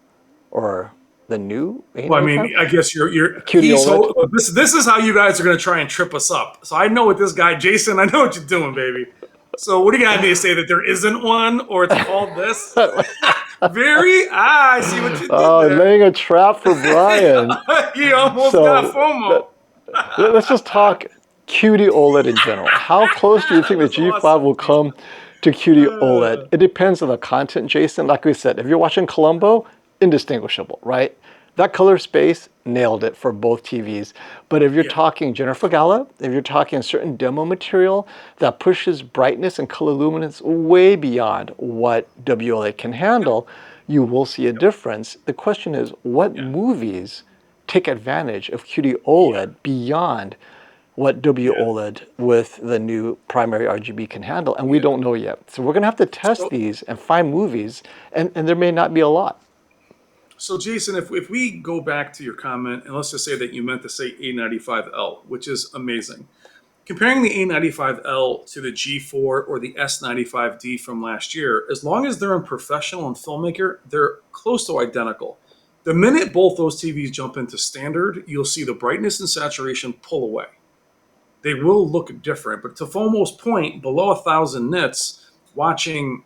S1: Or the new
S2: Well, I
S1: A95?
S2: mean, I guess
S1: QD OLED?
S2: this is how you guys are going to try and trip us up. So I know what this guy, Jason, I know what you're doing, baby. So what do you got me to say that there isn't one or it's called this? I see what you did
S1: Oh,
S2: there.
S1: laying a trap for Brian.
S2: You almost got
S1: So
S2: FOMO.
S1: let's just talk QD OLED in general. How close do you think the
S2: That's
S1: G5
S2: awesome,
S1: will
S2: Jason.
S1: come to QD OLED? It depends on the content, Jason. Like we said, if you're watching Columbo, indistinguishable, right? That color space nailed it for both TVs. But if you're
S2: Yeah,
S1: talking Jennifer Gala, if you're talking certain demo material that pushes brightness and color luminance way beyond what WLA can handle, you will see a difference. The question is, what
S2: yeah,
S1: movies take advantage of QD
S2: yeah,
S1: OLED beyond what
S2: yeah,
S1: WOLED with the new primary RGB can handle? And we
S2: yeah.
S1: don't know yet. So we're going to have to test
S2: So,
S1: these and find movies, and there may not be a lot.
S2: so Jason, if we go back to your comment, and let's just say that you meant to say A95L, which is amazing. Comparing the A95L to the G4 or the S95D from last year, as long as they're in professional and filmmaker, they're close to identical. The minute both those TVs jump into standard, you'll see the brightness and saturation pull away. They will look different. But to FOMO's point, below 1,000 nits, watching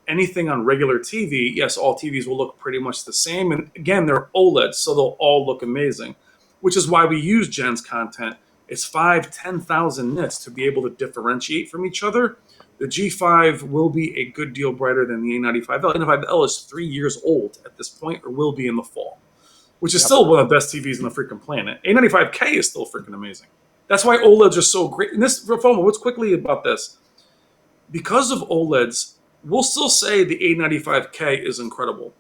S2: anything on regular TV, yes, all TVs will look pretty much the same. And again, they're OLEDs, so they'll all look amazing, which is why we use Jen's content. It's 10,000 nits to be able to differentiate from each other. The G5 will be a good deal brighter than the A95L. A95L is 3 years old at this point, or will be in the fall, which is
S1: Yep.
S2: still one of the best TVs on the freaking planet. A95K is still freaking amazing. That's why OLEDs are so great. And this, FOMO, what's quickly about this? Because of OLEDs, we'll still say the A95K is incredible.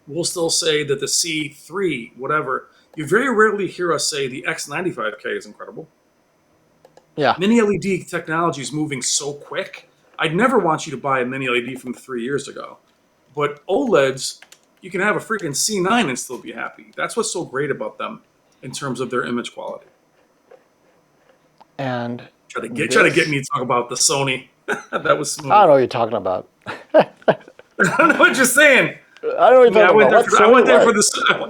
S2: We'll still say that the C3, whatever, You very rarely hear us say the X95K is incredible.
S1: Yeah.
S2: Mini LED technology is moving so quick. I'd never want you to buy a mini LED from 3 years ago. But OLEDs, you can have a freaking C9 and still be happy. That's what's so great about them in terms of their image quality.
S1: And
S2: Try to get me to talk about the Sony. That was smooth.
S1: I don't know what you're talking about.
S2: I don't know what you're saying.
S1: I don't know what you're talking about.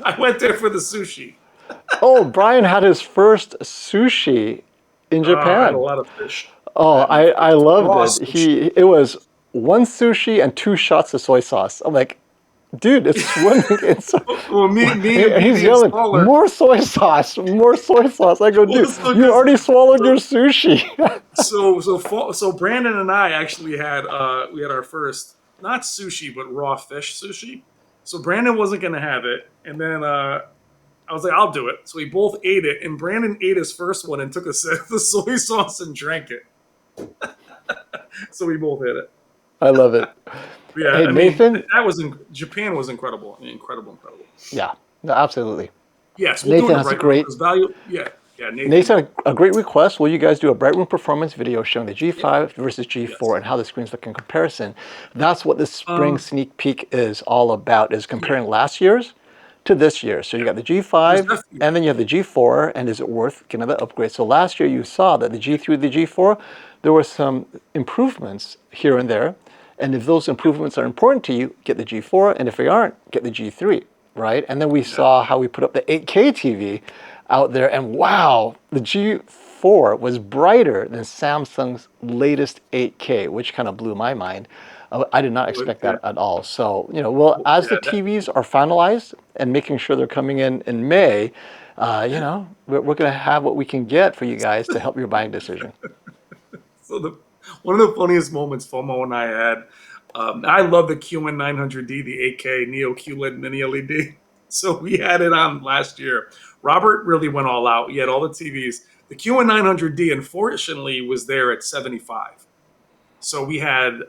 S2: I went there for the sushi.
S1: Oh, Brian had his first sushi in
S2: I had a
S1: Japan.
S2: lot of fish.
S1: Oh, I loved
S2: Raw
S1: it.
S2: sushi.
S1: It was one sushi and 2 shots of soy sauce. I'm like, dude, it's swimming in so.
S2: Well, me
S1: And
S2: being
S1: he's yelling,
S2: smaller.
S1: more soy sauce, more soy sauce. I go, dude,
S2: So
S1: you already swallowed your sushi.
S2: So Brandon and I actually had we had our first not sushi but raw fish sushi. So Brandon wasn't gonna have it, and then I was like, I'll do it. So we both ate it, and Brandon ate his first one and took a sip of the soy sauce and drank it. So we both ate it.
S1: I love it.
S2: Yeah,
S1: Hey, Nathan.
S2: that was Japan was incredible. I mean, incredible.
S1: Yeah, no, absolutely.
S2: Yes, we'll
S1: Nathan
S2: do it
S1: has
S2: right
S1: a great.
S2: value. Yeah.
S1: Nathan had a great request. Will you guys do a bright room performance video showing the G5 versus G4 and how the screens look in comparison? That's what this spring sneak peek is all about, is comparing last year's to this year. So you got the G5 and then you have the G4, and is it worth getting the upgrade? So last year you saw that the G3, the G4, there were some improvements here and there. And if those improvements are important to you, get the G4, and if they aren't, get the G3, right? And then we saw how we put up the 8K TV out there, and wow, the G4 was brighter than Samsung's latest 8K, which kind of blew my mind. I did not expect that at all. So, well, as the TVs are finalized and making sure they're coming in May, we're going to have what we can get for you guys to help your buying decision.
S2: So one of the funniest moments FOMO and I had, I love the QN900D, the 8K Neo QLED Mini LED. So we had it on last year. Robert really went all out. He had all the TVs. The QN900D, unfortunately, was there at 75. So we had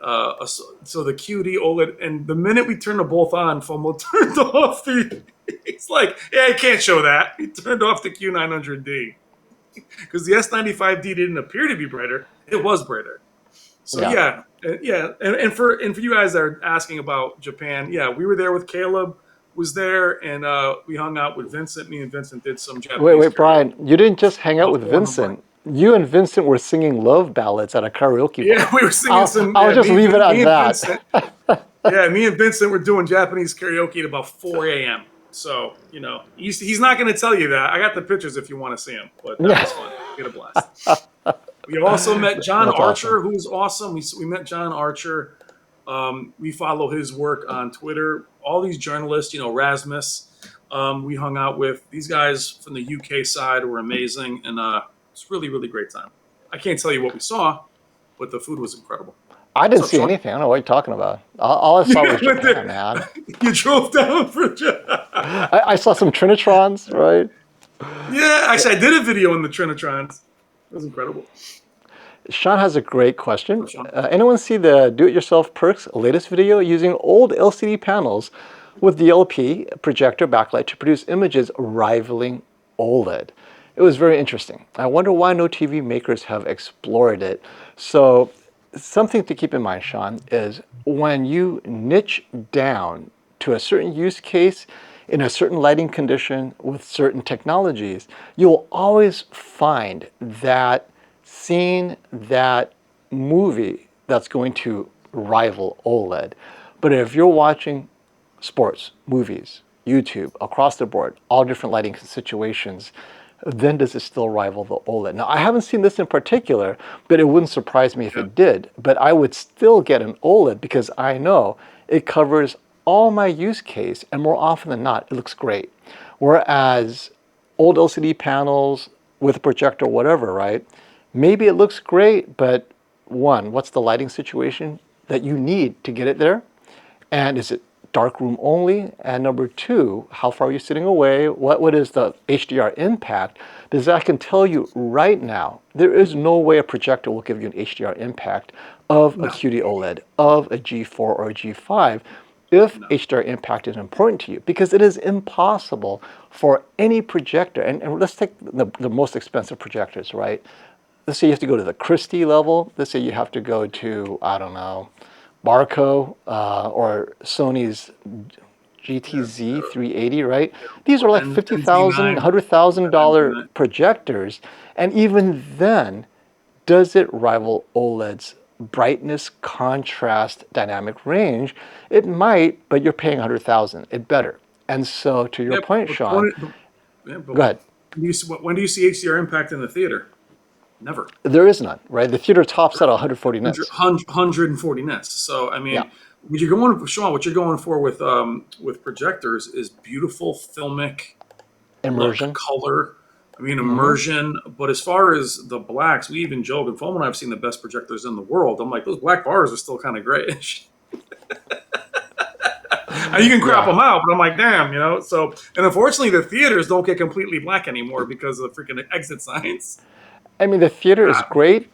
S2: so the QD OLED, and the minute we turned them both on, FOMO turned off the. It's like, yeah, I can't show that. He turned off the Q900D because the S95D didn't appear to be brighter. It was brighter. So yeah. And for you guys that are asking about Japan, yeah, we were there with Caleb. Was there, and we hung out with Vincent. Me and Vincent did some Japanese.
S1: Wait, Brian, you didn't just hang out with Vincent. You and Vincent were singing love ballads at a karaoke bar.
S2: Yeah, we were singing some.
S1: I'll just leave it at that.
S2: Yeah, me and Vincent were doing Japanese karaoke at about 4 a.m. So, he's not going to tell you that. I got the pictures if you want to see them, but that was fun. Get a blast. We also met John Archer, who's awesome. We met John Archer. We follow his work on Twitter. All these journalists, Rasmus, we hung out with. These guys from the UK side were amazing, and it's really, really great time. I can't tell you what we saw, but the food was incredible.
S1: I didn't see anything. I don't know what you're talking about. All I saw was Japan, man.
S2: You drove down for
S1: I saw some Trinitrons, right?
S2: Yeah, actually, I did a video on the Trinitrons. It was incredible.
S1: Sean has a great question. Anyone see the Do-It-Yourself Perks latest video using old LCD panels with DLP projector backlight to produce images rivaling OLED? It was very interesting. I wonder why no TV makers have explored it. So something to keep in mind, Sean, is when you niche down to a certain use case in a certain lighting condition with certain technologies, you'll always find that scene, that movie that's going to rival OLED. But if you're watching sports, movies, YouTube, across the board, all different lighting situations, then does it still rival the OLED? Now, I haven't seen this in particular, but it wouldn't surprise me if it did. But I would still get an OLED because I know it covers all my use case, and more often than not, it looks great. Whereas old LCD panels with a projector, whatever, right? Maybe it looks great, but one, what's the lighting situation that you need to get it there? And is it dark room only? And number two, how far are you sitting away? What is the HDR impact? Because I can tell you right now, there is no way a projector will give you an HDR impact of a QD OLED, of a G4 or a G5. if
S2: No.
S1: HDR impact is important to you, because it is impossible for any projector, and let's take the most expensive projectors, right? Let's say you have to go to the Christie level. Let's say you have to go to, I don't know, Barco or Sony's GTZ 380, right? These are like
S2: And
S1: $50,000,
S2: NZ9,
S1: $100,000
S2: NZ9.
S1: projectors. And even then, does it rival OLED's brightness, contrast, dynamic range? It might, but you're paying 100,000. It better. And so to your
S2: Yeah,
S1: point,
S2: but
S1: Sean,
S2: yeah, but
S1: go ahead.
S2: when do you see HDR impact in the theater? Never.
S1: There is none, right? The theater tops at 140 nits.
S2: 140 nits. So I
S1: Yeah.
S2: mean, what you're going for, Sean, what you're going for with projectors is beautiful filmic look,
S1: Immersion.
S2: color. I mean, immersion. But as far as the blacks, we even joke. And Foam and I've seen the best projectors in the world. I'm like, those black bars are still kind of grayish. And you can crop
S1: Yeah.
S2: them out, but I'm like, damn, you know. So, and unfortunately, the theaters don't get completely black anymore because of the freaking exit signs.
S1: I mean, the theater is great,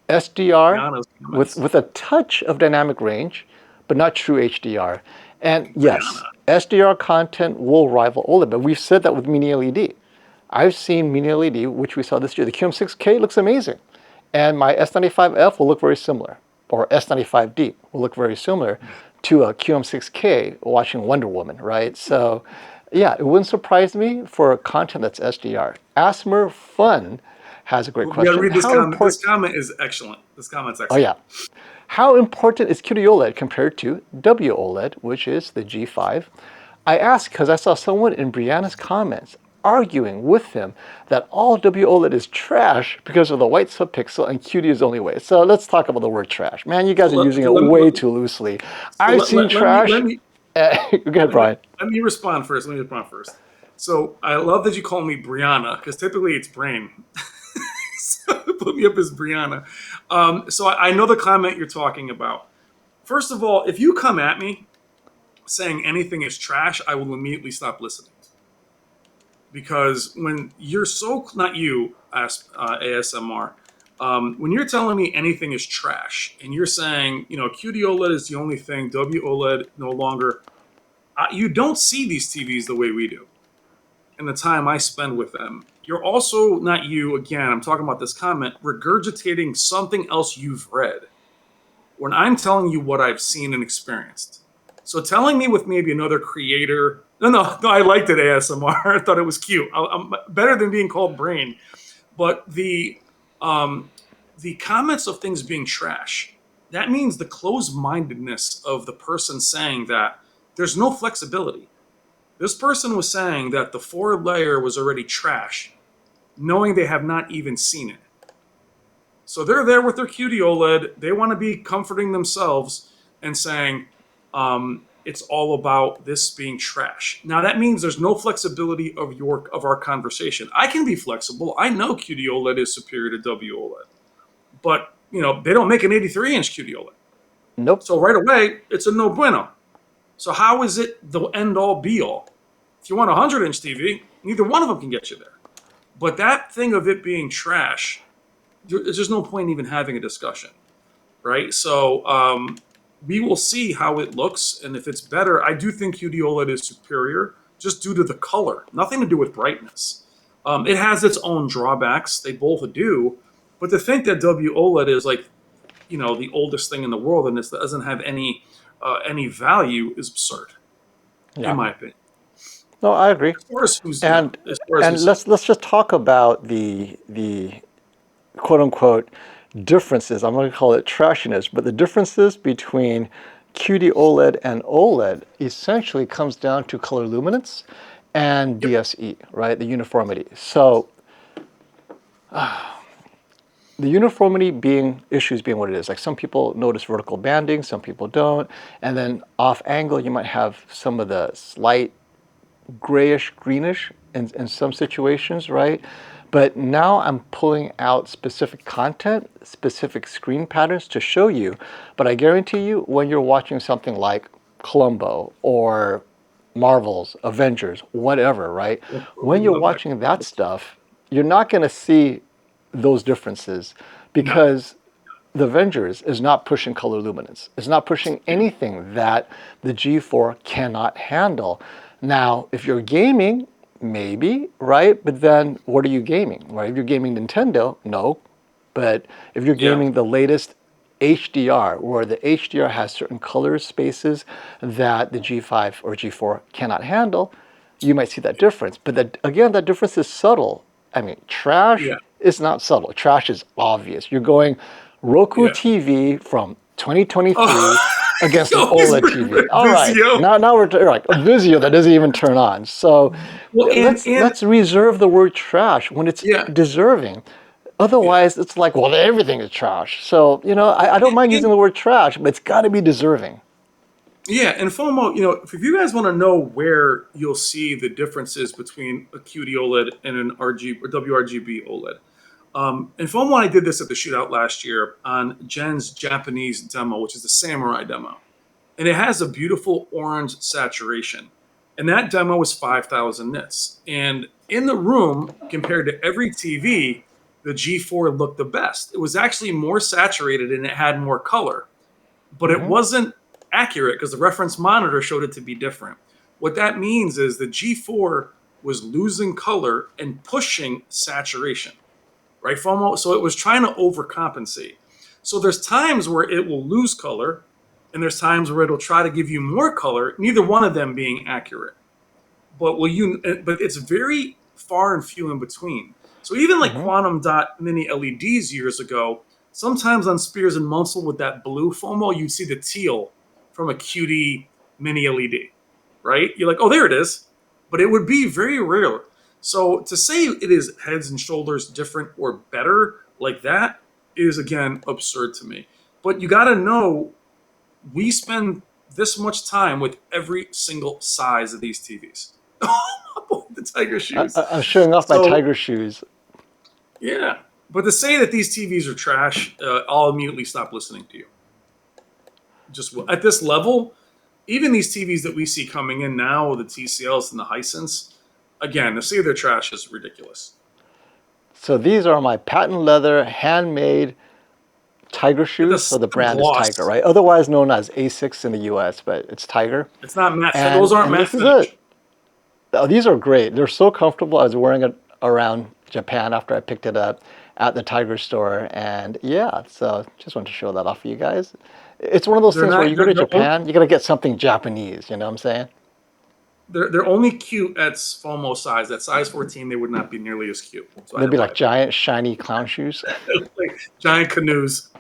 S1: SDR
S2: Brianna's
S1: with,
S2: comments.
S1: with a touch of dynamic range, but not true HDR. And yes,
S2: Brianna.
S1: SDR content will rival OLED, but we've said that with Mini LED. I've seen Mini LED, which we saw this year. The QM6K looks amazing. And my S95F will look very similar, or S95D will look very similar to a QM6K watching Wonder Woman, right? So yeah, it wouldn't surprise me for content that's SDR. Asmer Fun has a great
S2: We got to
S1: question.
S2: read this
S1: How
S2: comment. This
S1: important?
S2: comment is excellent. This comment's
S1: Oh
S2: excellent.
S1: yeah. How important is QD-OLED compared to WOLED, which is the G5? I asked because I saw someone in Brianna's comments arguing with him that all WOLED is trash because of the white subpixel and QD is the only way. So let's talk about the word trash. Man, you guys are using it way too loosely.
S2: So
S1: I've seen
S2: let me
S1: trash. Go ahead, Brian.
S2: let me respond first. Let me respond first. So I love that you call me Brianna because typically it's Brain. So put me up as Brianna. So I know the comment you're talking about. First of all, if you come at me saying anything is trash, I will immediately stop listening. Because when you're so, not you, ASMR, when you're telling me anything is trash and you're saying, you know, QD OLED is the only thing, WOLED no longer, you don't see these TVs the way we do and the time I spend with them. You're also, not you, again, I'm talking about this comment, regurgitating something else you've read when I'm telling you what I've seen and experienced. So telling me with maybe another creator, no, I liked it, ASMR. I thought it was cute. I'm better than being called Brain. But the comments of things being trash, that means the closed-mindedness of the person saying that there's no flexibility. This person was saying that the forward layer was already trash, knowing they have not even seen it. So they're there with their QD OLED. They want to be comforting themselves and saying, it's all about this being trash. Now that means there's no flexibility of our conversation. I can be flexible. I know QD OLED is superior to WOLED, but you know they don't make an 83-inch QD OLED.
S1: Nope.
S2: So right away, it's a no bueno. So how is it the end all be all? If you want a 100-inch TV, neither one of them can get you there. But that thing of it being trash, there's just no point in even having a discussion, right? So we will see how it looks, and if it's better, I do think QD OLED is superior just due to the color, nothing to do with brightness. It has its own drawbacks; they both do. But to think that WOLED is like, you know, the oldest thing in the world and this doesn't have any value is absurd, in
S1: Yeah.
S2: my opinion.
S1: No, I agree.
S2: As far as who's,
S1: And
S2: as far as
S1: and
S2: who's,
S1: let's just talk about the quote unquote differences. I'm going to call it trashiness, but the differences between QD OLED and OLED essentially comes down to color luminance and
S2: yep.
S1: DSE, right? The uniformity. So the uniformity being issues being what it is. Like some people notice vertical banding, some people don't, and then off angle you might have some of the slight grayish, greenish in some situations, right? But now I'm pulling out specific content, specific screen patterns to show you. But I guarantee you, when you're watching something like Columbo or Marvel's, Avengers, whatever, right?
S2: We
S1: When you're
S2: love that.
S1: watching that stuff, you're not going to see those differences
S2: No.
S1: because the Avengers is not pushing color luminance. It's not pushing anything that the G4 cannot handle. Now, if you're gaming, maybe, right? But then what are you gaming, right? If you're gaming Nintendo, no. But if you're
S2: Yeah.
S1: gaming the latest HDR, where the HDR has certain color spaces that the G5 or G4 cannot handle, you might see that difference. But that, again, that difference is subtle. I mean, trash
S2: Yeah.
S1: is not subtle. Trash is obvious. You're going Roku
S2: Yeah.
S1: TV from 2023
S2: Oh,
S1: against an
S2: yo, he's
S1: OLED
S2: bringing
S1: TV.
S2: back
S1: All right,
S2: Vizio.
S1: now we're like a Vizio that doesn't even turn on. So
S2: Well, and
S1: let's reserve the word trash when it's
S2: yeah,
S1: deserving.
S2: yeah.
S1: Otherwise, it's like, well, everything is trash. So, I don't mind using
S2: And,
S1: the word trash, but it's got to be deserving.
S2: yeah, and FOMO, if you guys want to know where you'll see the differences between a QD OLED and an RG or WRGB OLED. And FOMO, I did this at the shootout last year on Jen's Japanese demo, which is the Samurai demo. And it has a beautiful orange saturation. And that demo was 5,000 nits. And in the room, compared to every TV, the G4 looked the best. It was actually more saturated and it had more color, but it
S1: Hmm.
S2: wasn't accurate because the reference monitor showed it to be different. What that means is the G4 was losing color and pushing saturation, right, FOMO? So it was trying to overcompensate. So there's times where it will lose color, and there's times where it'll try to give you more color, neither one of them being accurate. But it's very far and few in between. So even like
S1: Hmm.
S2: quantum dot mini LEDs years ago, sometimes on Spears and Munsell with that blue FOMO, you'd see the teal from a QD mini LED, right? You're like, oh, there it is. But it would be very rare. So to say it is heads and shoulders different or better like that is, again, absurd to me. But you got to know we spend this much time with every single size of these TVs. The tiger shoes.
S1: I'm showing off my
S2: So
S1: tiger shoes.
S2: yeah, but to say that these TVs are trash, I'll immediately stop listening to you. Just at this level, even these TVs that we see coming in now, the TCLs and the Hisense, again, to say they're trash is ridiculous.
S1: So these are my patent leather, handmade tiger shoes. So the
S2: The
S1: brand is Tiger,
S2: gloss,
S1: right? Otherwise known as A6 in the US, but it's Tiger.
S2: it's not matte.
S1: And
S2: Those aren't
S1: and
S2: matte
S1: this is it.
S2: finish.
S1: Oh, these are great. They're so comfortable. I was wearing it around Japan after I picked it up at the Tiger store. And yeah, so just wanted to show that off for you guys. It's one of those
S2: They're
S1: things where
S2: not.
S1: you go to
S2: They're,
S1: Japan, you got to get something Japanese, you know what I'm saying?
S2: they're only cute at FOMO size. At size 14, they would not be nearly as cute. So I
S1: They'd
S2: didn't
S1: be
S2: buy
S1: like
S2: them.
S1: giant, shiny clown shoes.
S2: Like giant canoes.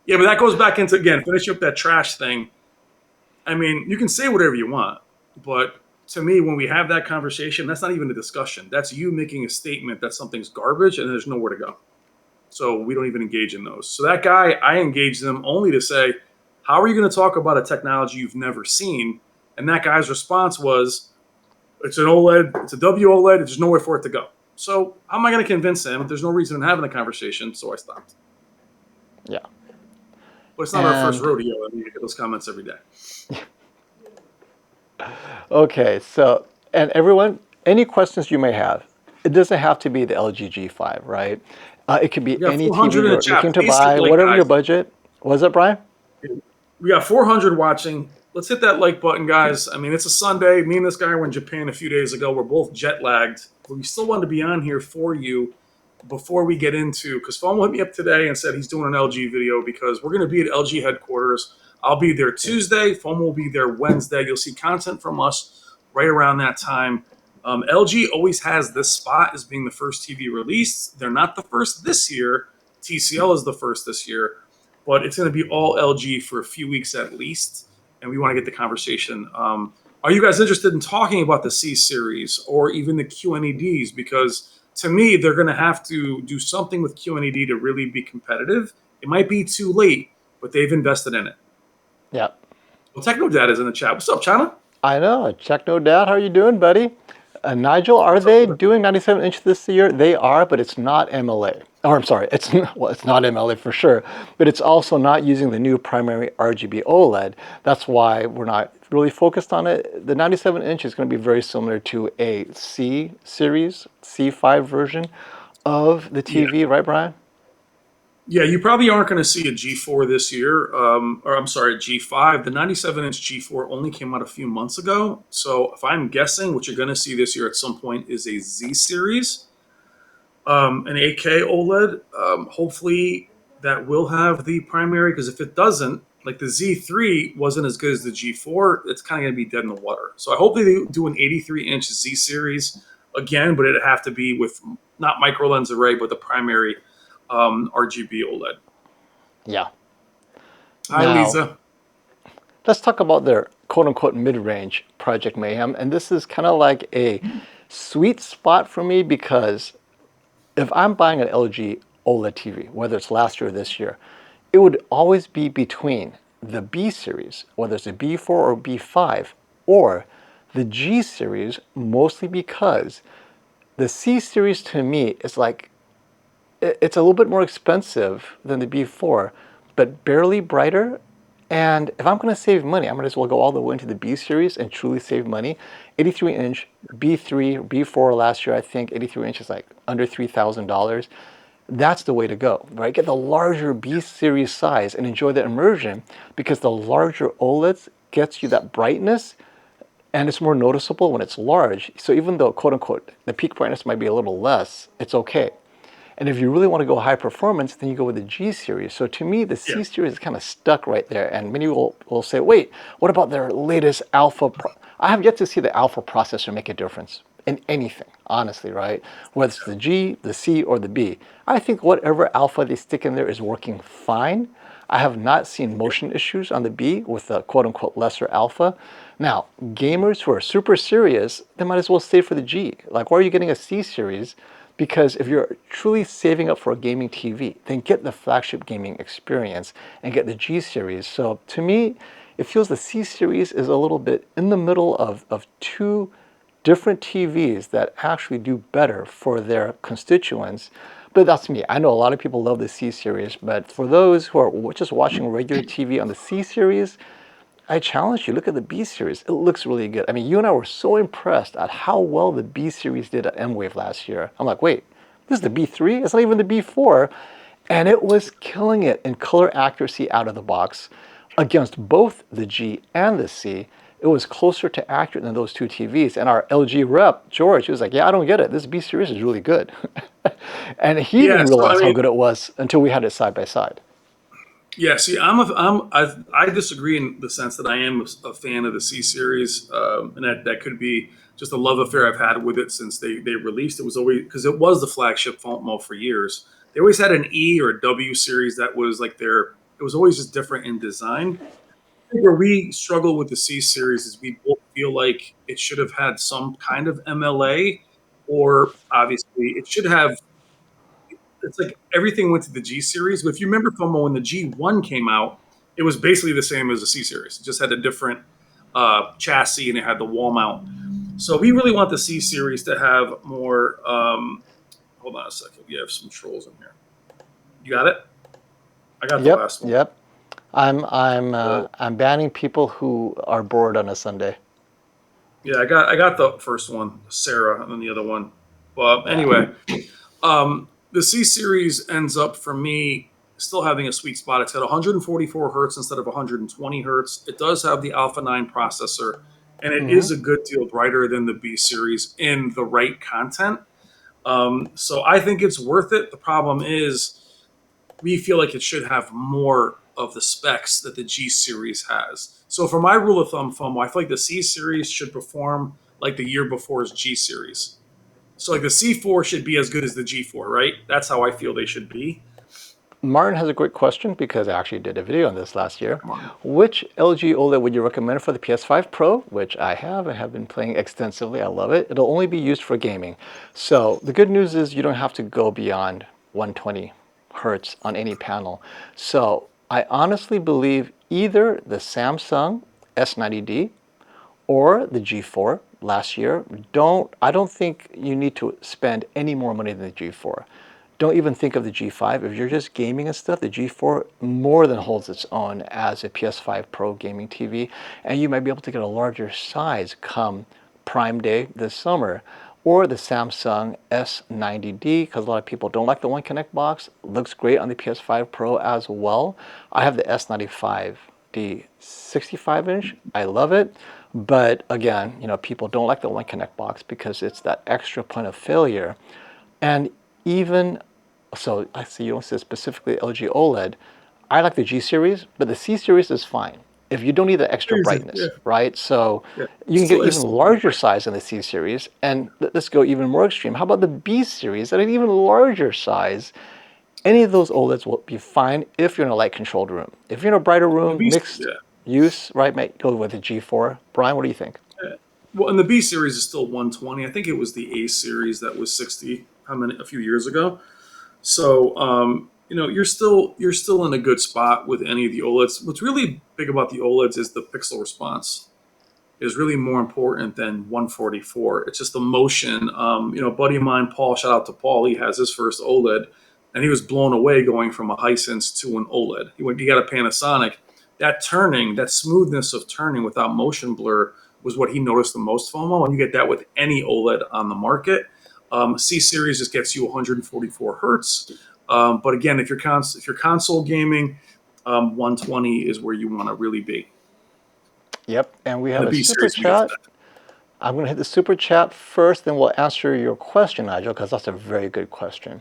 S2: Yeah, but that goes back into, again, finishing up that trash thing. I mean, you can say whatever you want, but to me, when we have that conversation, that's not even a discussion. That's you making a statement that something's garbage and there's nowhere to go. So we don't even engage in those. So that guy, I engage them only to say, how are you going to talk about a technology you've never seen? And that guy's response was, it's an OLED, it's a WOLED, there's nowhere for it to go. So how am I going to convince him? There's no reason in having a conversation, so I stopped.
S1: Yeah.
S2: But it's not our first
S1: And
S2: rodeo. I mean, we get those comments every day.
S1: okay, so, and everyone, any questions you may have, it doesn't have to be the LG G5, right? It could be
S2: We got
S1: any
S2: 400
S1: TV
S2: in the
S1: you're
S2: chat.
S1: looking to
S2: Please hit
S1: buy,
S2: the like,
S1: whatever your
S2: guys.
S1: budget. Was it, Brian?
S2: We got 400 watching. Let's hit that like button, guys. I mean, it's a Sunday. Me and this guy were in Japan a few days ago. We're both jet lagged, but we still wanted to be on here for you before we get into, because FOMO hit me up today and said he's doing an LG video because we're going to be at LG headquarters. I'll be there Tuesday. FOMO will be there Wednesday. You'll see content from us right around that time. LG always has this spot as being the first TV released. They're not the first this year. TCL is the first this year, but it's going to be all LG for a few weeks at least. And we want to get the conversation. Are you guys interested in talking about the C series or even the QNEDs? Because to me, they're going to have to do something with QNED to really be competitive. It might be too late, but they've invested in it.
S1: Yeah.
S2: Well, Techno Dad is in the chat. What's up, China?
S1: I know. Check no doubt. How are you doing, buddy? Nigel, are
S2: What's up,
S1: they
S2: brother?
S1: doing 97 inch this year? They are, but it's not MLA. Or I'm sorry, it's it's not MLA for sure, but it's also not using the new primary RGB OLED. That's why we're not really focused on it. The 97 inch is going to be very similar to a C series, C5 version of the
S2: Yeah.
S1: TV, right, Brian?
S2: Yeah, you probably aren't going to see a G4 this year, or I'm sorry, a G5. The 97-inch G4 only came out a few months ago. So if I'm guessing, what you're going to see this year at some point is a Z series, an 8K OLED. Hopefully that will have the primary, because if it doesn't, like the Z3 wasn't as good as the G4, it's kind of going to be dead in the water. So I hope they do an 83-inch Z series again, but it'd have to be with not micro lens array, but the primary RGB OLED.
S1: Yeah.
S2: Hi,
S1: Now,
S2: Lisa.
S1: let's talk about their quote unquote mid range Project Mayhem. And this is kind of like a sweet spot for me because if I'm buying an LG OLED TV, whether it's last year or this year, it would always be between the B series, whether it's a B4 or B5, or the G series, mostly because the C series to me is like, it's a little bit more expensive than the B4, but barely brighter. And if I'm going to save money, I might as well go all the way into the B series and truly save money. 83 inch B3, B4 last year, I think 83 inch is like under $3,000. That's the way to go, right? Get the larger B series size and enjoy the immersion, because the larger OLEDs gets you that brightness and it's more noticeable when it's large. So even though, quote unquote, the peak brightness might be a little less, it's okay. And if you really want to go high performance, then you go with the G series. So to me, the
S2: Yeah.
S1: C series is kind of stuck right there. And many will say, wait, what about their latest alpha? I have yet to see the alpha processor make a difference in anything, honestly, right? Whether it's the G, the C, or the B. I think whatever alpha they stick in there is working fine. I have not seen motion issues on the B with the quote unquote lesser alpha. Now, gamers who are super serious, they might as well stay for the G. Like, why are you getting a C series? Because if you're truly saving up for a gaming TV, then get the flagship gaming experience and get the G series. So to me, it feels the C series is a little bit in the middle of two different TVs that actually do better for their constituents. But that's me. I know a lot of people love the C series, but for those who are just watching regular TV on the C series, I challenge you, look at the B series. It looks really good. I mean, you and I were so impressed at how well the B series did at M-Wave last year. I'm like, wait, this is the B3? It's not even the B4. And it was killing it in color accuracy out of the box against both the G and the C. It was closer to accurate than those two TVs. And our LG rep, George, he was like, yeah, I don't get it. This B series is really good. And he
S2: Yeah.
S1: didn't
S2: So I
S1: realize how
S2: mean,
S1: good it was until we had it side by side.
S2: yeah. See, I disagree in the sense that I am a fan of the C series, and that could be just a love affair I've had with it since they released. It was always because it was the flagship phone model for years. They always had an E or a W series that was like their. It was always just different in design. I think where we struggle with the C series is we both feel like it should have had some kind of MLA, or obviously it should have. It's like everything went to the G series. But if you remember, FOMO, when the G1 came out, it was basically the same as the C series. It just had a different chassis and it had the wall mount. So we really want the C series to have more. Hold on a second. We have some trolls in here. You got it? I got the
S1: Yep,
S2: last one.
S1: yep.
S2: So
S1: I'm banning people who are bored on a Sunday.
S2: yeah, I got the first one, Sarah, and then the other one. But
S1: Yeah.
S2: anyway, the C series ends up for me still having a sweet spot. It's at 144 hertz instead of 120 hertz. It does have the Alpha 9 processor, and it
S1: Hmm.
S2: is a good deal brighter than the B series in the right content. So I think it's worth it. The problem is we feel like it should have more of the specs that the G series has. So for my rule of thumb, FOMO, I feel like the C series should perform like the year before's G series. So like the C4 should be as good as the G4, right? That's how I feel they should be.
S1: Martin has a great question because I actually did a video on this last
S2: Yeah,
S1: year.
S2: Martin.
S1: Which LG OLED would you recommend for the PS5 Pro? Which I have and have been playing extensively. I love it. It'll only be used for gaming. So the good news is you don't have to go beyond 120 hertz on any panel. So I honestly believe either the Samsung S90D or the G4 last year. I don't think you need to spend any more money than the G4. Don't even think of the G5. If you're just gaming and stuff, the G4 more than holds its own as a PS5 Pro gaming TV, and you might be able to get a larger size come Prime Day this summer. or the Samsung S90D, because a lot of people don't like the One Connect box. Looks great on the PS5 Pro as well. I have the S95D 65-inch. I love it. But again, you know, people don't like the One Connect box because it's that extra point of failure. And even, so I see you don't say specifically LG OLED. I like the G series, but the C series is fine if you don't need the extra
S2: Yeah,
S1: brightness, right? So
S2: yeah.
S1: you can get
S2: It's
S1: even
S2: still
S1: larger size in the C series, and let's go even more extreme. How about the B series at an even larger size? Any of those OLEDs will be fine if you're in a light controlled room. If you're in a brighter
S2: the
S1: room,
S2: B.
S1: mixed
S2: Yeah.
S1: use, right, might go with the G4. Brian, what do you think?
S2: Yeah. Well, and the B series is still 120. I think it was the A series that was 60. How many? A few years ago. So you know, you're still in a good spot with any of the OLEDs. What's really big about the OLEDs is the pixel response is really more important than 144. It's just the motion. You know, a buddy of mine, Paul, shout out to Paul. He has his first OLED, and he was blown away going from a Hisense to an OLED. He got a Panasonic. That turning, that smoothness of turning without motion blur was what he noticed the most, FOMO. And you get that with any OLED on the market. C series just gets you 144 hertz. But again, if you're console gaming, 120 is where you want to really be.
S1: Yep, and we
S2: And
S1: have
S2: the
S1: a
S2: B
S1: super
S2: series, you get
S1: chat. I'm going to hit the super chat first, then we'll answer your question, Nigel, because that's a very good question.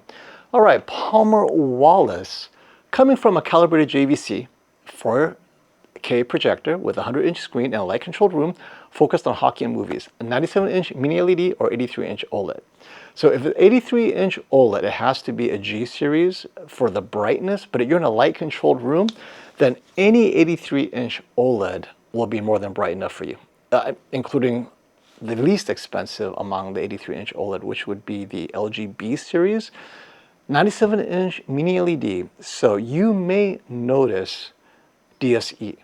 S1: All right, Palmer Wallace, coming from a calibrated JVC 4K projector with a 100-inch screen in a light-controlled room focused on hockey and movies, a 97-inch mini LED or 83-inch OLED. So if it's 83-inch OLED, it has to be a G series for the brightness, but if you're in a light-controlled room, then any 83-inch OLED will be more than bright enough for you, including the least expensive among the 83-inch OLED, which would be the LG B series, 97-inch mini LED. So you may notice DSE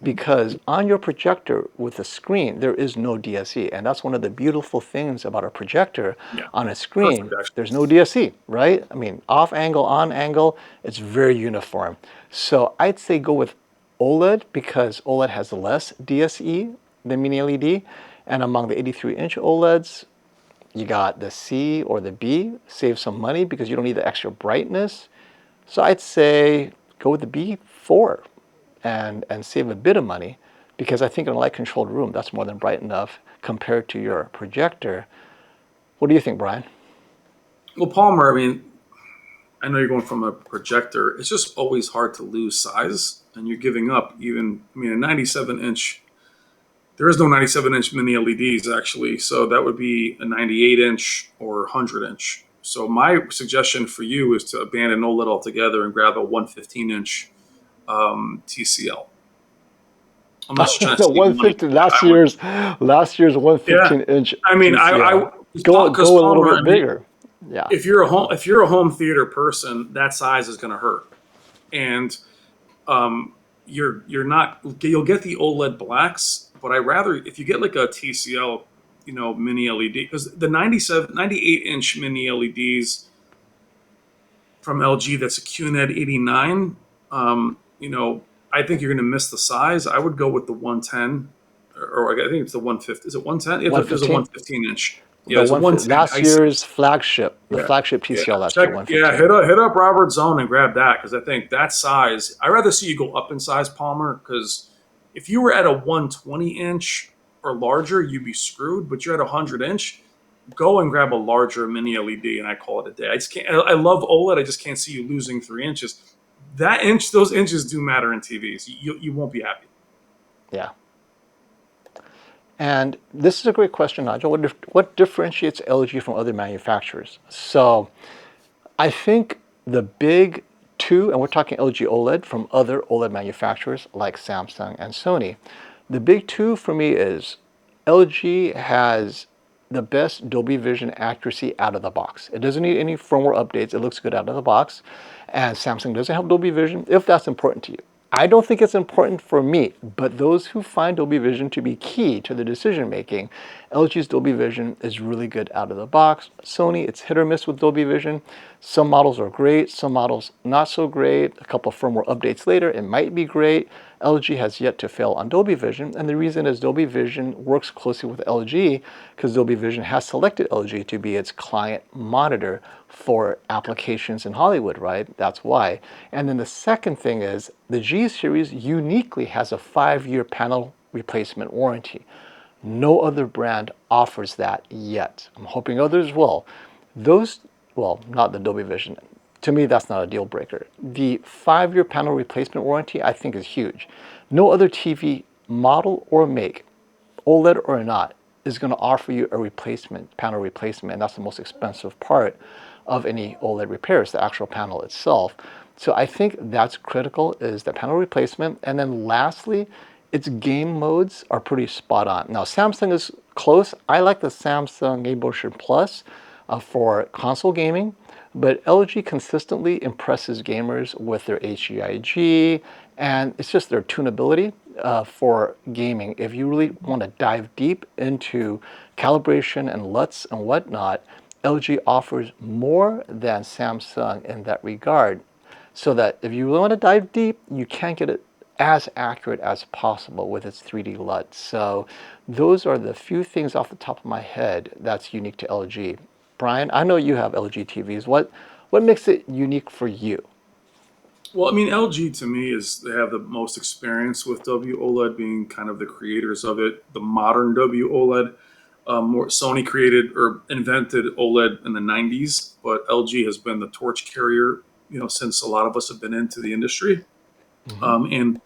S1: because on your projector with the screen, there is no DSE. And that's one of the beautiful things about a projector
S2: Yeah,
S1: on a
S2: perfect
S1: screen.
S2: actually.
S1: There's no DSE, right? I mean, off angle, on angle, it's very uniform. So I'd say go with OLED because OLED has less DSE than mini LED. And among the 83-inch OLEDs, you got the C or the B. Save some money because you don't need the extra brightness. So I'd say go with the B4 and save a bit of money because I think in a light controlled room, that's more than bright enough compared to your projector. What do you think, Brian?
S2: Well, Palmer, I mean, I know you're going from a projector. It's just always hard to lose size, and you're giving up even. I mean, a 97-inch. There is no 97-inch mini LEDs actually, so that would be a 98-inch or 100-inch. So my suggestion for you is to abandon OLED altogether and grab a 115-inch TCL. Unless you're trying to
S1: The
S2: save money.
S1: 150 last
S2: I would,
S1: year's
S2: yeah.
S1: 115-inch
S2: I mean, I
S1: TCL.
S2: because
S1: Go a little
S2: Palmer.
S1: bit
S2: I mean,
S1: bigger. Yeah.
S2: if you're a home theater person, that size is going to hurt, and you're not you'll get the OLED blacks, but I rather if you get like a TCL, you know, mini LED because the 98-inch mini LEDs from LG that's a QNED 89, you know, I think you're going to miss the size. I would go with the 110 or I think it's the 150. Is it 110? If there's a
S1: 115?
S2: 115 inch. Yeah,
S1: The
S2: there's a
S1: one
S2: 110
S1: last year's
S2: Hisense.
S1: flagship, the
S2: Yeah.
S1: flagship
S2: Yeah,
S1: TCL last
S2: check.
S1: year,
S2: Yeah,
S1: 115.
S2: hit up Robert Zone and grab that because I think that size. I'd rather see you go up in size, Palmer. Because if you were at a 120-inch or larger, you'd be screwed. But you're at a 100-inch, go and grab a larger mini LED, and I call it a day. I just can't. I love OLED. I just can't see you losing 3 inches. That inch, those inches do matter in TVs. You won't be happy.
S1: Yeah. And this is a great question, Nigel. What differentiates LG from other manufacturers? So I think the big two, and we're talking LG OLED from other OLED manufacturers like Samsung and Sony. The big two for me is LG has the best Dolby Vision accuracy out of the box. It doesn't need any firmware updates. It looks good out of the box. And Samsung doesn't have Dolby Vision if that's important to you. I don't think it's important for me, but those who find Dolby Vision to be key to the decision making, LG's Dolby Vision is really good out of the box. Sony, it's hit or miss with Dolby Vision. Some models are great, some models not so great. A couple of firmware updates later, it might be great. LG has yet to fail on Dolby Vision, and the reason is Dolby Vision works closely with LG because Dolby Vision has selected LG to be its client monitor for applications in Hollywood, right? That's why. And then the second thing is the G series uniquely has a 5-year panel replacement warranty. No other brand offers that yet. I'm hoping others will. Those, well, not the Dolby Vision. To me, that's not a deal breaker. The 5-year panel replacement warranty, I think, is huge. No other TV model or make, OLED or not, is going to offer you a replacement, panel replacement, and that's the most expensive part of any OLED repairs, the actual panel itself. So I think that's critical, is the panel replacement. And then lastly, its game modes are pretty spot on. Now, Samsung is close. I like the Samsung Game Motion Plus for console gaming. But LG consistently impresses gamers with their HEIG, and it's just their tunability for gaming. If you really want to dive deep into calibration and LUTs and whatnot, LG offers more than Samsung in that regard. So that if you really want to dive deep, you can get it as accurate as possible with its 3D LUT. So those are the few things off the top of my head that's unique to LG. Brian, I know you have LG TVs. What makes it unique for you?
S2: Well, I mean, LG to me is they have the most experience with WOLED, being kind of the creators of it, the modern WOLED. More Sony created or invented OLED in the 90s, but LG has been the torch carrier, since a lot of us have been into the industry. And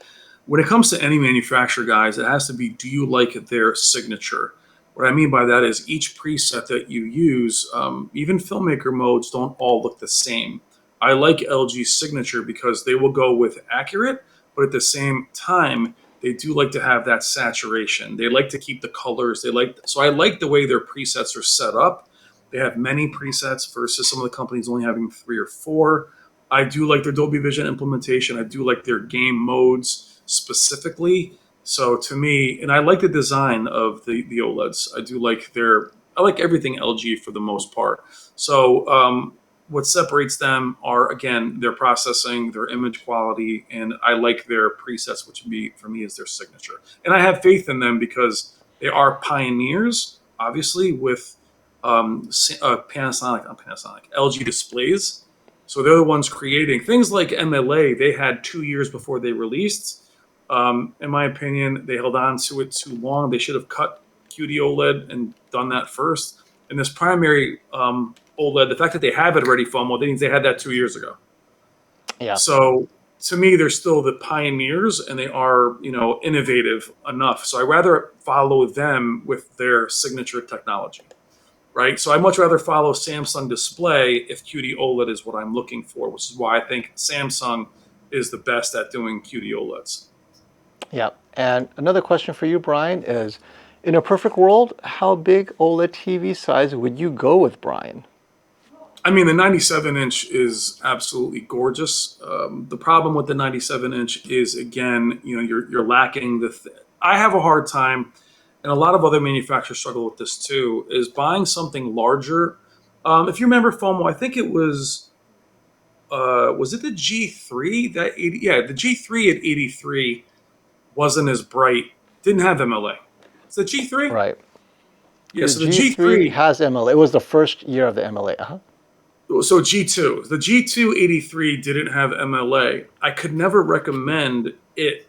S2: when it comes to any manufacturer, guys, it has to be, do you like their signature? What I mean by that is each preset that you use, even filmmaker modes, don't all look the same. I like LG's signature because they will go with accurate, but at the same time, they do like to have that saturation. They like to keep the colors. So I like the way their presets are set up. They have many presets versus some of the companies only having 3 or 4. I do like their Dolby Vision implementation. I do like their game modes specifically. So to me, and I like the design of the OLEDs. I like everything LG for the most part. So what separates them are, again, their processing, their image quality, and I like their presets, which for me is their signature. And I have faith in them because they are pioneers, obviously, with LG displays. So they're the ones creating things like MLA. They had 2 years before they released. In my opinion, they held on to it too long. They should have cut QD OLED and done that first. And this primary OLED, the fact that they have it already, FOMO, that means they had that 2 years ago.
S1: Yeah.
S2: So to me, they're still the pioneers, and they are, innovative enough. So I rather follow them with their signature technology, right? So I much rather follow Samsung Display if QD OLED is what I'm looking for, which is why I think Samsung is the best at doing QD OLEDs.
S1: Yeah. And another question for you, Brian, is in a perfect world, how big OLED TV size would you go with, Brian?
S2: I mean, the 97-inch is absolutely gorgeous. The problem with the 97-inch is, again, you're lacking I have a hard time, and a lot of other manufacturers struggle with this too, is buying something larger. If you remember FOMO, I think it was it the G3 the G3 at 83 wasn't as bright, didn't have MLA. It's the G3?
S1: Right.
S2: Yeah,
S1: The
S2: so the
S1: G3
S2: G3.
S1: has MLA. It was the first year of the MLA.
S2: So G2, the G2 83 didn't have MLA. I could never recommend it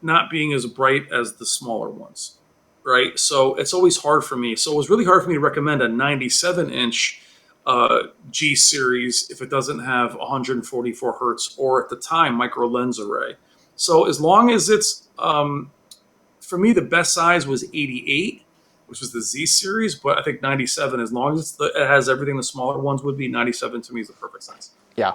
S2: not being as bright as the smaller ones, right? So it's always hard for me. So it was really hard for me to recommend a 97-inch G series if it doesn't have 144 hertz or, at the time, micro lens array. So as long as it's, for me, the best size was 88, which was the Z series, but I think 97, as long as it has everything the smaller ones would be, 97 to me is the perfect size.
S1: Yeah.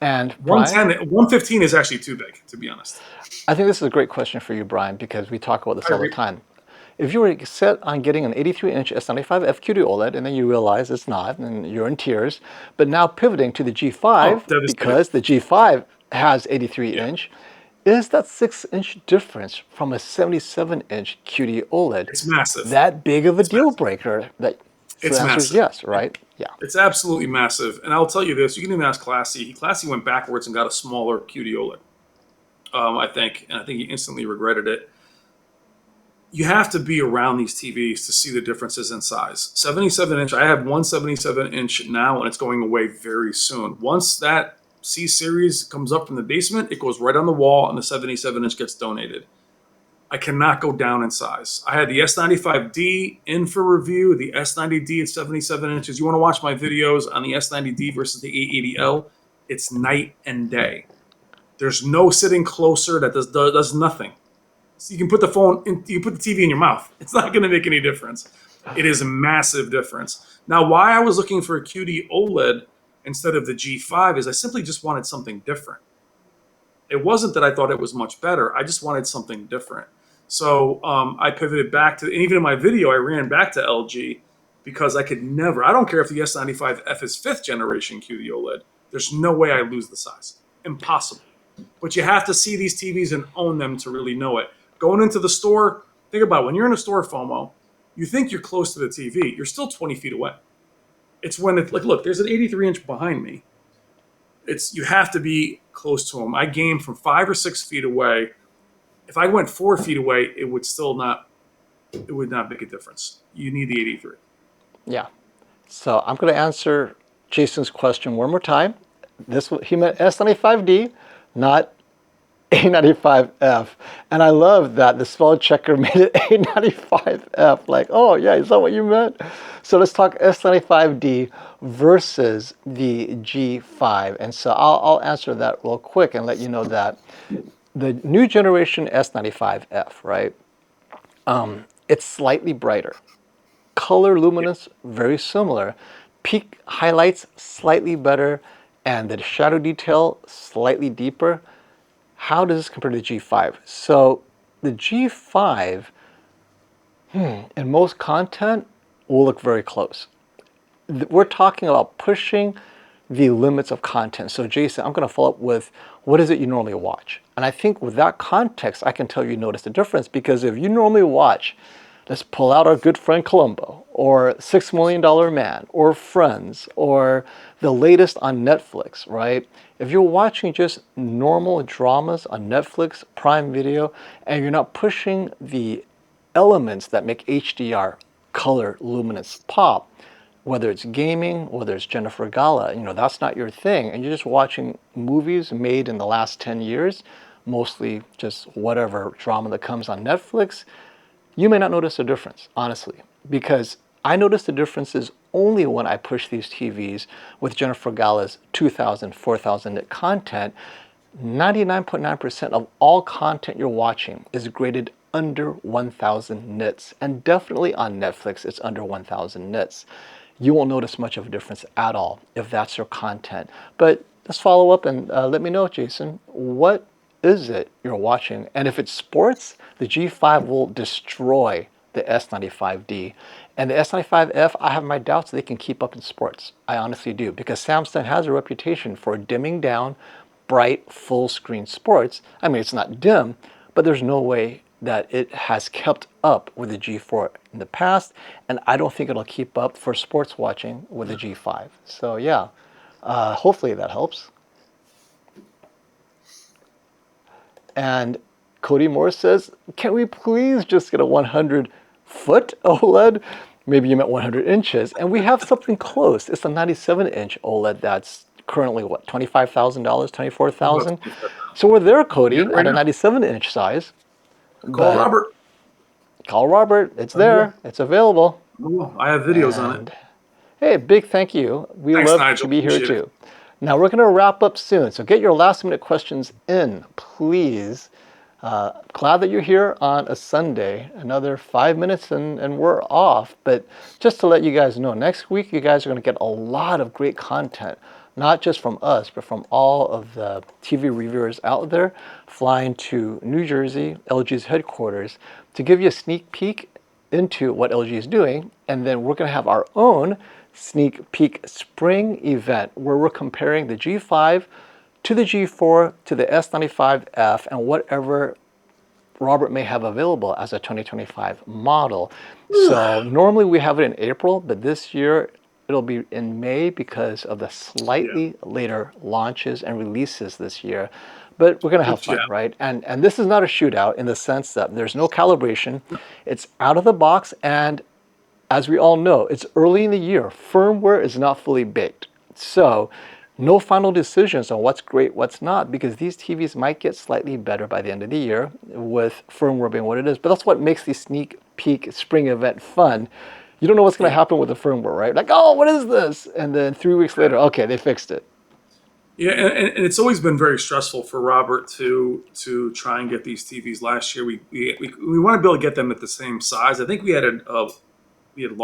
S1: And Brian,
S2: 110, 115 is actually too big, to be honest.
S1: I think this is a great question for you, Brian, because we talk about this
S2: I
S1: all the
S2: agree.
S1: time. If you were set on getting an 83-inch S95 FQD OLED and then you realize it's not and you're in tears, but now pivoting to the G5
S2: Devastated.
S1: because the G5 has
S2: Yeah.
S1: 83-inch, is that 6-inch difference from a 77-inch QD OLED
S2: It's massive.
S1: that big of a deal
S2: massive.
S1: breaker? So
S2: It's
S1: the answer is
S2: massive.
S1: yes, right? Yeah.
S2: It's absolutely massive. And I'll tell you this, you can even ask Classy. Classy went backwards and got a smaller QD OLED. I think, and I think he instantly regretted it. You have to be around these TVs to see the differences in size. 77 inch, I have one 77 inch now, and it's going away very soon. Once that C series comes up from the basement, it goes right on the wall, and the 77 inch gets donated. I cannot go down in size. I had the S95D in for review, the S90D at 77 inches. You want to watch my videos on the S90D versus the A80L? It's night and day. There's no sitting closer. That does nothing. So you can put the phone in, you put the TV in your mouth. It's not going to make any difference. It is a massive difference. Now, why I was looking for a QD OLED instead of the G5 is I simply just wanted something different. It wasn't that I thought it was much better. I just wanted something different. So I pivoted back to, and even in my video, I ran back to LG because I could never, I don't care if the S95F is 5th generation QD OLED. There's no way I lose the size. Impossible. But you have to see these TVs and own them to really know it. Going into the store, think about it. When you're in a store, FOMO, you think you're close to the TV. You're still 20 feet away. It's when it's like, look, there's an 83 inch behind me. You have to be close to them. I game from 5 or 6 feet away. If I went 4 feet away, it would not make a difference. You need the 83.
S1: Yeah. So I'm going to answer Jason's question one more time. He meant S95D, not A95F. And I love that the spell checker made it A95F. Like, oh yeah, is that what you meant? So let's talk S95D versus the G5. And so I'll answer that real quick and let you know that the new generation S95F, right? It's slightly brighter. Color luminance, very similar. Peak highlights, slightly better. And the shadow detail, slightly deeper. How does this compare to the G5? So the G5, in most content, will look very close. We're talking about pushing the limits of content. So Jason, I'm going to follow up with, what is it you normally watch? And I think with that context, I can tell you notice the difference, because if you normally watch, let's pull out our good friend Columbo, or $6 Million Man, or Friends, or the latest on Netflix, right? If you're watching just normal dramas on Netflix, Prime Video, and you're not pushing the elements that make HDR, color, luminance pop, whether it's gaming, whether it's Jennifer Gala, that's not your thing, and you're just watching movies made in the last 10 years, mostly just whatever drama that comes on Netflix, you may not notice a difference, honestly, because I notice the differences only when I push these TVs with Jennifer Gala's 2,000, 4,000 nit content. 99.9% of all content you're watching is graded under 1,000 nits, and definitely on Netflix, it's under 1,000 nits. You won't notice much of a difference at all if that's your content. But let's follow up and let me know, Jason, what is it you're watching? And if it's sports, the G5 will destroy the S95D. And the S95F, I have my doubts they can keep up in sports. I honestly do, because Samsung has a reputation for dimming down bright full screen sports. I mean, it's not dim, but there's no way that it has kept up with the G4 in the past, and I don't think it'll keep up for sports watching with the G5. So yeah, hopefully that helps. And Cody Moore says, can we please just get a 100-foot OLED? Maybe you meant 100 inches. And we have something close. It's a 97-inch OLED that's currently, what, $25,000, $24,000? So we're there, Cody, at a 97-inch size.
S2: Call Robert.
S1: Call Robert. It's there. It's available.
S2: Oh, I have videos on it.
S1: Hey, big thank you. Thanks, love Nigel. To be here too. Now we're going to wrap up soon, so get your last minute questions in, please. Glad that you're here on a Sunday. Another 5 minutes and we're off. But just to let you guys know, next week you guys are going to get a lot of great content. Not just from us, but from all of the TV reviewers out there, flying to New Jersey, LG's headquarters, to give you a sneak peek into what LG is doing. And then we're going to have our own sneak peek spring event where we're comparing the G5 to the G4 to the S95F and whatever Robert may have available as a 2025 model. So normally we have it in April, but this year it'll be in May because of the slightly later launches and releases this year. but we're going to have
S2: Yeah.
S1: fun, right? And this is not a shootout in the sense that there's no calibration. It's out of the box, and as we all know, it's early in the year. Firmware is not fully baked. So no final decisions on what's great, what's not, because these TVs might get slightly better by the end of the year with firmware being what it is. But that's what makes the sneak peek spring event fun. You don't know what's going to
S2: Yeah.
S1: happen with the firmware, right? Like, oh, what is this? And then 3 weeks later, okay, they fixed it.
S2: Yeah, and it's always been very stressful for Robert to try and get these TVs. Last year, we want to be able to get them at the same size. I think we had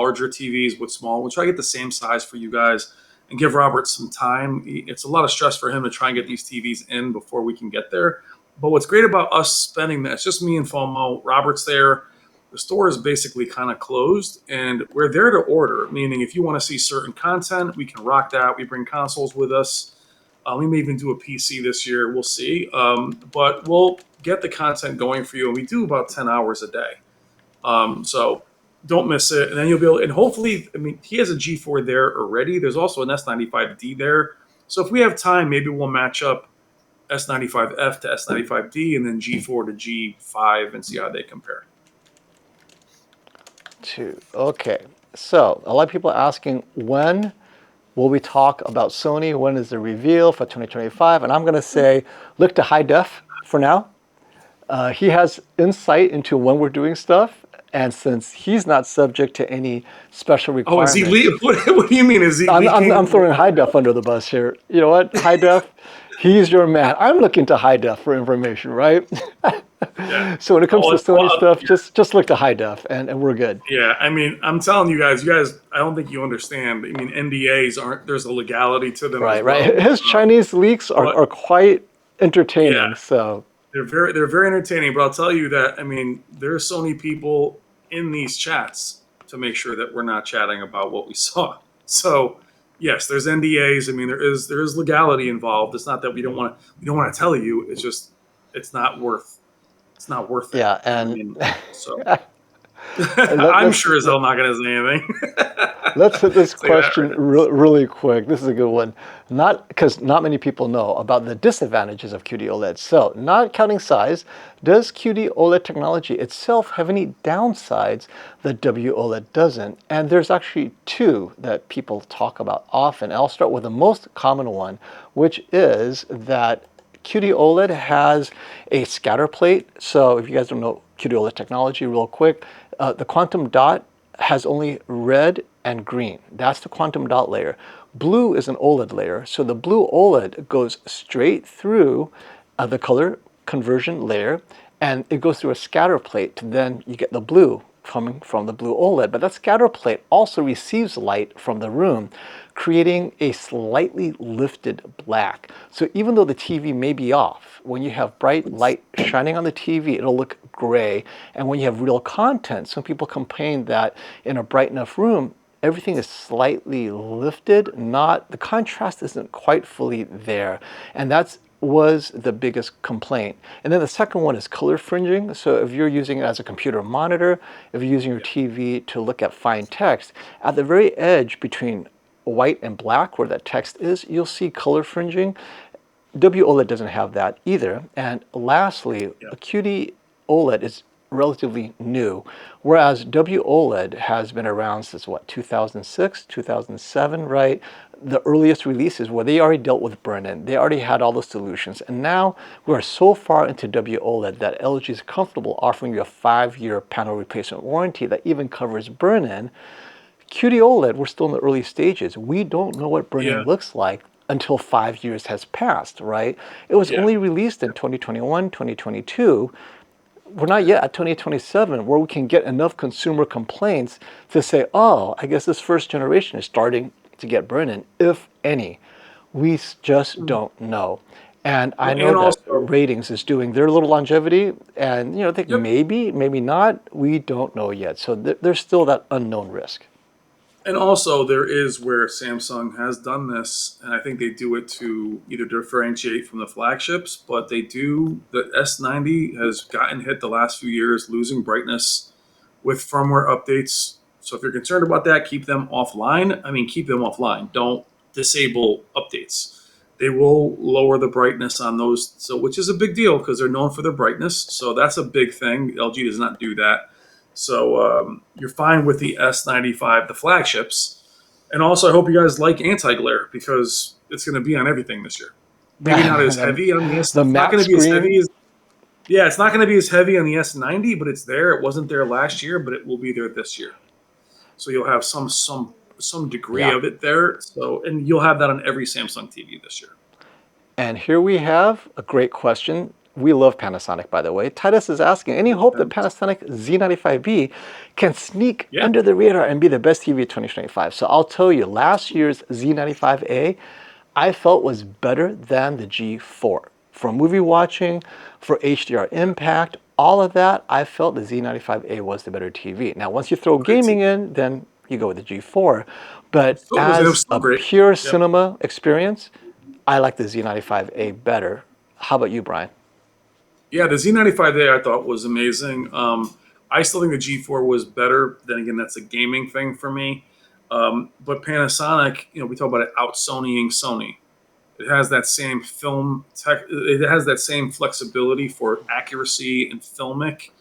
S2: larger TVs with small. We'll try to get the same size for you guys and give Robert some time. It's a lot of stress for him to try and get these TVs in before we can get there. But what's great about us spending that, it's just me and FOMO. Robert's there. The store is basically kind of closed, and we're there to order, meaning if you want to see certain content, we can rock that. We bring consoles with us. We may even do a PC this year. We'll see. But we'll get the content going for you, and we do about 10 hours a day. So don't miss it. And then you'll be able, and hopefully, I mean, he has a G4 there already. There's also an S95D there. So if we have time, maybe we'll match up S95F to S95D and then G4 to G5 and see how they compare.
S1: Two. Okay. So a lot of people are asking, when will we talk about Sony? When is the reveal for 2025? And I'm going to say, look to high def for now. He has insight into when we're doing stuff. And since he's not subject to any special
S2: Oh, is
S1: requirements,
S2: he what do you mean? Is he leaking?
S1: I'm throwing high def under the bus here. You know what? High def, he's your man. I'm looking to high def for information, right?
S2: Yeah.
S1: So when it comes to Sony stuff,
S2: Yeah.
S1: just look to high def and we're good.
S2: Yeah, I mean, I'm telling you guys, I don't think you understand. I mean, NDAs aren't, there's a legality to them as
S1: Right,
S2: well.
S1: right. His Chinese leaks
S2: But
S1: are quite
S2: yeah,
S1: entertaining. So
S2: they're very entertaining. But I'll tell you that, I mean, there's so many people in these chats to make sure that we're not chatting about what we saw. So yes, there's NDAs. I mean, there is legality involved. It's not that we don't want to tell you. It's just it's not worth it.
S1: yeah,
S2: I
S1: and
S2: mean, so
S1: let,
S2: I'm
S1: let's
S2: sure as hell not going to say anything.
S1: let's hit this
S2: Say that
S1: question
S2: right
S1: really quick. This is a good one. Not because not many people know about the disadvantages of QD OLED. So, not counting size, does QD OLED technology itself have any downsides that WOLED doesn't? And there's actually two that people talk about often. I'll start with the most common one, which is that QD OLED has a scatter plate. So if you guys don't know QD OLED technology, real quick, the quantum dot has only red and green. That's the quantum dot layer. Blue is an OLED layer. So the blue OLED goes straight through the color conversion layer, and it goes through a scatter plate. Then you get the blue coming from the blue OLED. But that scatter plate also receives light from the room, creating a slightly lifted black. So even though the TV may be off, when you have bright light shining on the TV, it'll look gray. And when you have real content, some people complain that in a bright enough room, everything is slightly lifted, not the contrast isn't quite fully there. And that's was the biggest complaint. And then the second one is color fringing. So if you're using it as a computer monitor, if you're using your TV to look at fine text, at the very edge between white and black where that text is, you'll see color fringing. WOLED doesn't have that either. And lastly,
S2: Yeah.
S1: a QD OLED is relatively new, whereas WOLED has been around since what, 2006, 2007, right? The earliest releases where they already dealt with burn-in. They already had all the solutions. And now we're so far into WOLED that LG is comfortable offering you a 5-year panel replacement warranty that even covers burn-in. QD OLED, we're still in the early stages. We don't know what burn-in
S2: Yeah.
S1: looks like until 5 years has passed, right? It was
S2: Yeah.
S1: only released in 2021, 2022. We're not yet at 2027 where we can get enough consumer complaints to say, oh, I guess this first generation is starting to get burn-in, if any. We just don't know. And I
S2: Well,
S1: know
S2: and
S1: that
S2: also,
S1: Ratings is doing their little longevity, and I think
S2: yep.
S1: maybe, maybe not. We don't know yet. So there's still that unknown risk.
S2: And also, there is where Samsung has done this, and I think they do it to either differentiate from the flagships, but they do. The S90 has gotten hit the last few years, losing brightness with firmware updates. So if you're concerned about that, keep them offline. I mean, keep them offline. Don't disable updates. They will lower the brightness on those, so which is a big deal because they're known for their brightness. So that's a big thing. LG does not do that. So you're fine with the S95, the flagships. And also, I hope you guys like anti-glare because it's going to be on everything this year. Maybe not as
S1: the,
S2: heavy on the S.
S1: the
S2: It's not
S1: matte
S2: going to be as
S1: screen.
S2: heavy as yeah. It's not going to be as heavy on the S90, but it's there. It wasn't there last year, but it will be there this year. So you'll have some degree
S1: Yeah.
S2: of it there. So and you'll have that on every Samsung TV this year.
S1: And here we have a great question. We love Panasonic, by the way. Titus is asking, any hope that Panasonic Z95B can sneak
S2: Yeah.
S1: under the radar and be the best TV of 2025? So I'll tell you, last year's Z95A, I felt was better than the G4. For movie watching, for HDR impact, all of that, I felt the Z95A was the better TV. Now, once you throw
S2: Great
S1: gaming
S2: TV.
S1: in, then you go with the G4. But
S2: It
S1: as
S2: was
S1: a
S2: still great.
S1: pure
S2: Yep.
S1: cinema experience, I like the Z95A better. How about you, Brian?
S2: Yeah, the Z95A I thought was amazing. I still think the G4 was better. Then again, that's a gaming thing for me. But Panasonic, we talk about it out Sonying Sony. It has that same film tech. It has that same flexibility for accuracy and filmic.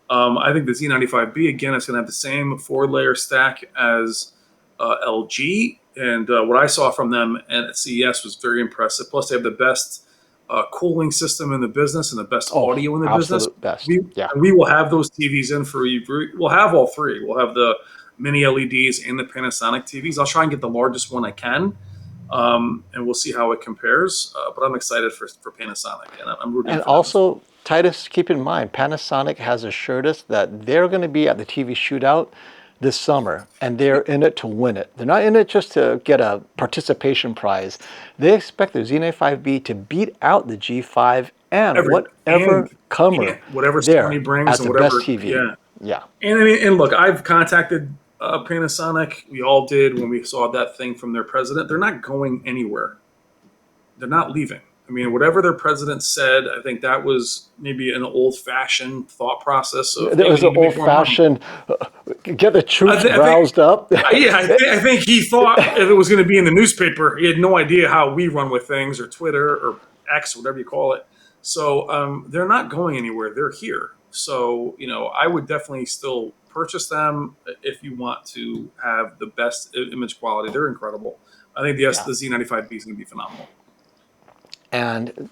S2: I think the Z95B again is going to have the same 4-layer stack as LG, and what I saw from them at CES was very impressive. Plus, they have the best cooling system in the business and the best
S1: Oh,
S2: audio in the business.
S1: absolute best.
S2: We
S1: Yeah.
S2: we will have those TVs in for you. We'll have all three. We'll have the mini LEDs and the Panasonic TVs. I'll try and get the largest one I can, and we'll see how it compares. But I'm excited for Panasonic, and I'm rooting
S1: And
S2: for them as well.
S1: also, Titus, keep in mind, Panasonic has assured us that they're going to be at the TV shootout this summer, and they're in it to win it. They're not in it just to get a participation prize. They expect their Z95B to beat out the G5 and
S2: Every
S1: whatever
S2: and
S1: comer
S2: whatever
S1: there
S2: Sony brings
S1: as
S2: and
S1: the best
S2: whatever,
S1: TV.
S2: yeah.
S1: Yeah.
S2: And I mean, and look, I've contacted Panasonic. We all did when we saw that thing from their president. They're not going anywhere. They're not leaving. I mean, whatever their president said, I think that was maybe an old-fashioned thought process of,
S1: There
S2: hey, we
S1: was an
S2: need to make more money.
S1: old-fashioned get the troops
S2: I think,
S1: roused up.
S2: yeah, I think he thought if it was going to be in the newspaper, he had no idea how we run with things, or Twitter, or X, whatever you call it. So they're not going anywhere. They're here. So I would definitely still purchase them if you want to have the best image quality. They're incredible. I think the
S1: Yeah.
S2: the Z95B is going to be phenomenal.
S1: And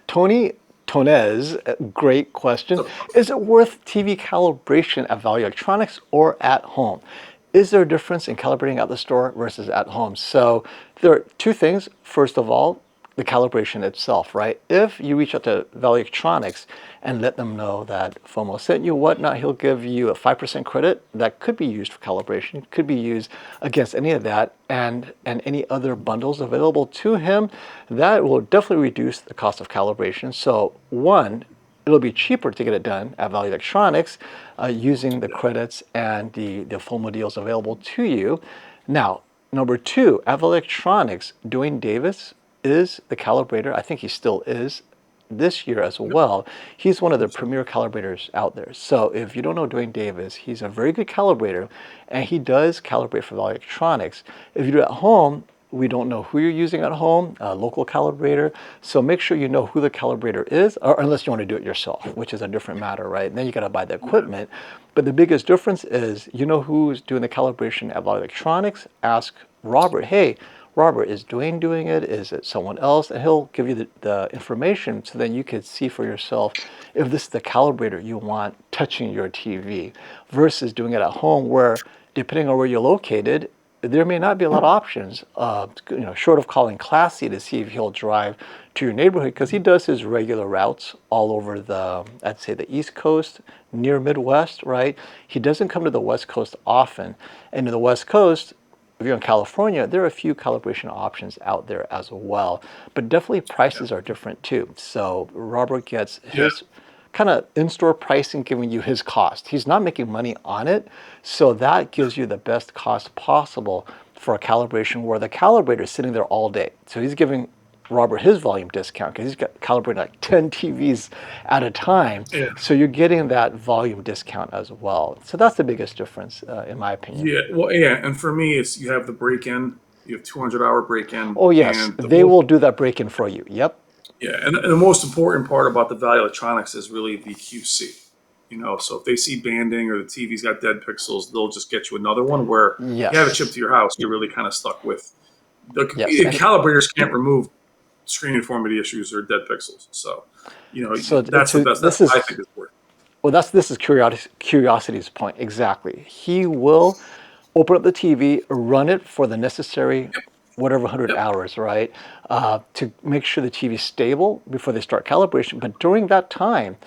S1: Tony Tonez, great question. Is it worth TV calibration at Value Electronics or at home? Is there a difference in calibrating at the store versus at home? So there are two things. First of all, the calibration itself, right? If you reach out to Value Electronics and let them know that FOMO sent you, whatnot, he'll give you a 5% credit that could be used for calibration, could be used against any of that and any other bundles available to him. That will definitely reduce the cost of calibration. So one, it'll be cheaper to get it done at Value Electronics using the credits and the FOMO deals available to you. Now, number two, at Value Electronics, Dwayne Davis is the calibrator. I think he still is this year as well. He's one of the premier calibrators out there. So if you don't know Dwayne Davis, he's a very good calibrator, and he does calibrate for Value Electronics. If you do it at home, we don't know who you're using at home, a local calibrator. So make sure you know who the calibrator is, or unless you want to do it yourself, which is a different matter, right? And then you got to buy the equipment. But the biggest difference is, you know who's doing the calibration at Value Electronics? Ask Robert, hey, Robert, is Dwayne doing it? Is it someone else? And he'll give you the information so then you can see for yourself if this is the calibrator you want touching your TV versus doing it at home where, depending on where you're located, there may not be a lot of options, short of calling Classy to see if he'll drive to your neighborhood, because he does his regular routes all over I'd say the East Coast, near Midwest, right? He doesn't come to the West Coast often. And to the West Coast, if you're in California, there are a few calibration options out there as well, but definitely prices are different too. So Robert gets his kind of in-store pricing, giving you his cost. He's not making money on it, so that gives you the best cost possible for a calibration where the calibrator is sitting there all day. So he's giving Robert his volume discount because he's got calibrating like 10 TVs at a time.
S2: Yeah.
S1: So you're getting that volume discount as well. So that's the biggest difference, in my opinion.
S2: Yeah, well, yeah, and for me, it's you have the break-in. You have 200-hour break-in.
S1: Oh yes,
S2: And
S1: they will do that break-in for you. Yep.
S2: yeah, and the most important part about the Value Electronics is really the QC. So if they see banding or the TV's got dead pixels, they'll just get you another one. Where if you have it shipped
S1: Yes.
S2: to your house, you're really kind of stuck with
S1: Yes. And
S2: calibrators can't remove screen uniformity issues or dead pixels. So,
S1: so
S2: that's the best. That's
S1: this
S2: what I
S1: is
S2: think is worth.
S1: well, this is curiosity's point exactly. He will open up the TV, run it for the necessary whatever 100
S2: Yep.
S1: hours, right, to make sure the TV is stable before they start calibration. But during that time,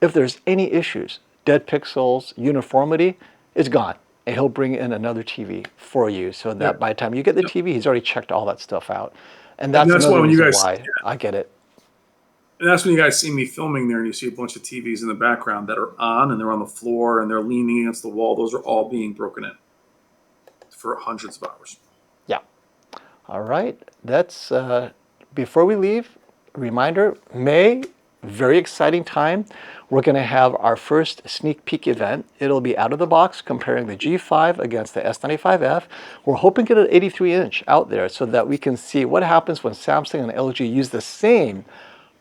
S1: if there's any issues, dead pixels, uniformity, it's gone. And he'll bring in another TV for you so that
S2: Yep.
S1: by the time you get the
S2: Yep.
S1: TV, he's already checked all that stuff out. And
S2: And
S1: that's
S2: that's why
S1: another
S2: when you
S1: reason
S2: guys,
S1: why I get it.
S2: and that's when you guys see me filming there, and you see a bunch of TVs in the background that are on, and they're on the floor, and they're leaning against the wall. Those are all being broken in for hundreds of hours.
S1: Yeah. All right. That's before we leave, reminder, May, very exciting time. We're going to have our first sneak peek event. It'll be out of the box comparing the G5 against the S95F. We're hoping to get an 83-inch out there so that we can see what happens when Samsung and LG use the same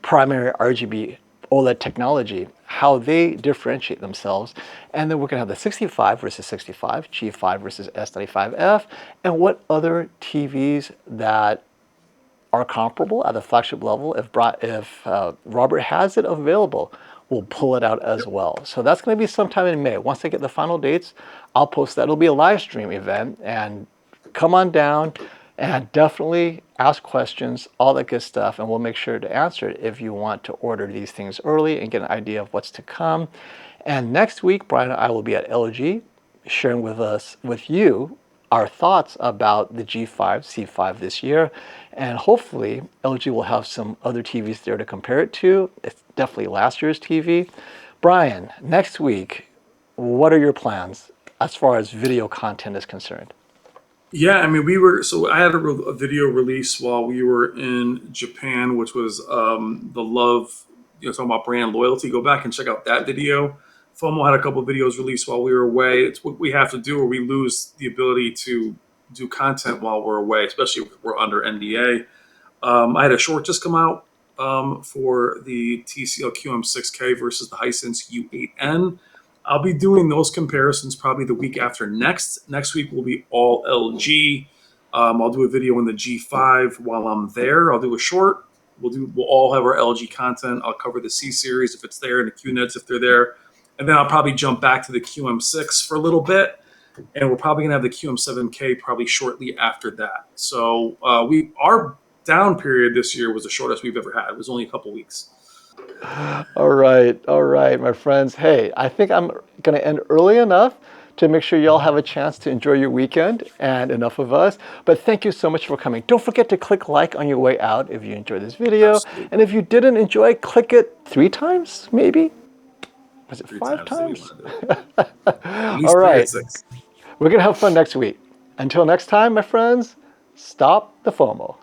S1: primary RGB OLED technology, how they differentiate themselves. And then we're going to have the 65 versus 65, G5 versus S95F, and what other TVs that are comparable at the flagship level. If Robert has it available, we'll pull it out as well. So that's going to be sometime in May. Once I get the final dates, I'll post that. It'll be a live stream event, and come on down and definitely ask questions, all that good stuff, and we'll make sure to answer it if you want to order these things early and get an idea of what's to come. And next week, Brian and I will be at LG sharing with you our thoughts about the G5, C5 this year. And hopefully LG will have some other TVs there to compare it to. It's definitely last year's TV. Brian, next week, what are your plans as far as video content is concerned?
S2: Yeah, I mean, so I had a video release while we were in Japan, which was the love, talking about brand loyalty. Go back and check out that video. FOMO had a couple of videos released while we were away. It's what we have to do, or we lose the ability to do content while we're away, especially if we're under NDA. I had a short just come out for the TCL QM6K versus the Hisense U8N. I'll be doing those comparisons probably the week after next. Next week will be all LG. I'll do a video on the G5 while I'm there. I'll do a short. We'll all have our LG content. I'll cover the C series if it's there and the QNEDs if they're there. And then I'll probably jump back to the QM6 for a little bit. And we're probably going to have the QM7K probably shortly after that. So our down period this year was the shortest we've ever had. It was only a couple weeks.
S1: All right, my friends. Hey, I think I'm going to end early enough to make sure y'all have a chance to enjoy your weekend, and enough of us. But thank you so much for coming. Don't forget to click like on your way out if you enjoyed this video.
S2: Absolutely.
S1: And if you didn't enjoy, click it 3 times, maybe? Was it
S2: 3
S1: 5
S2: times?
S1: times?
S2: At least
S1: All
S2: 3 or
S1: right.
S2: 6.
S1: We're going to have fun next week. Until next time, my friends, stop the FOMO.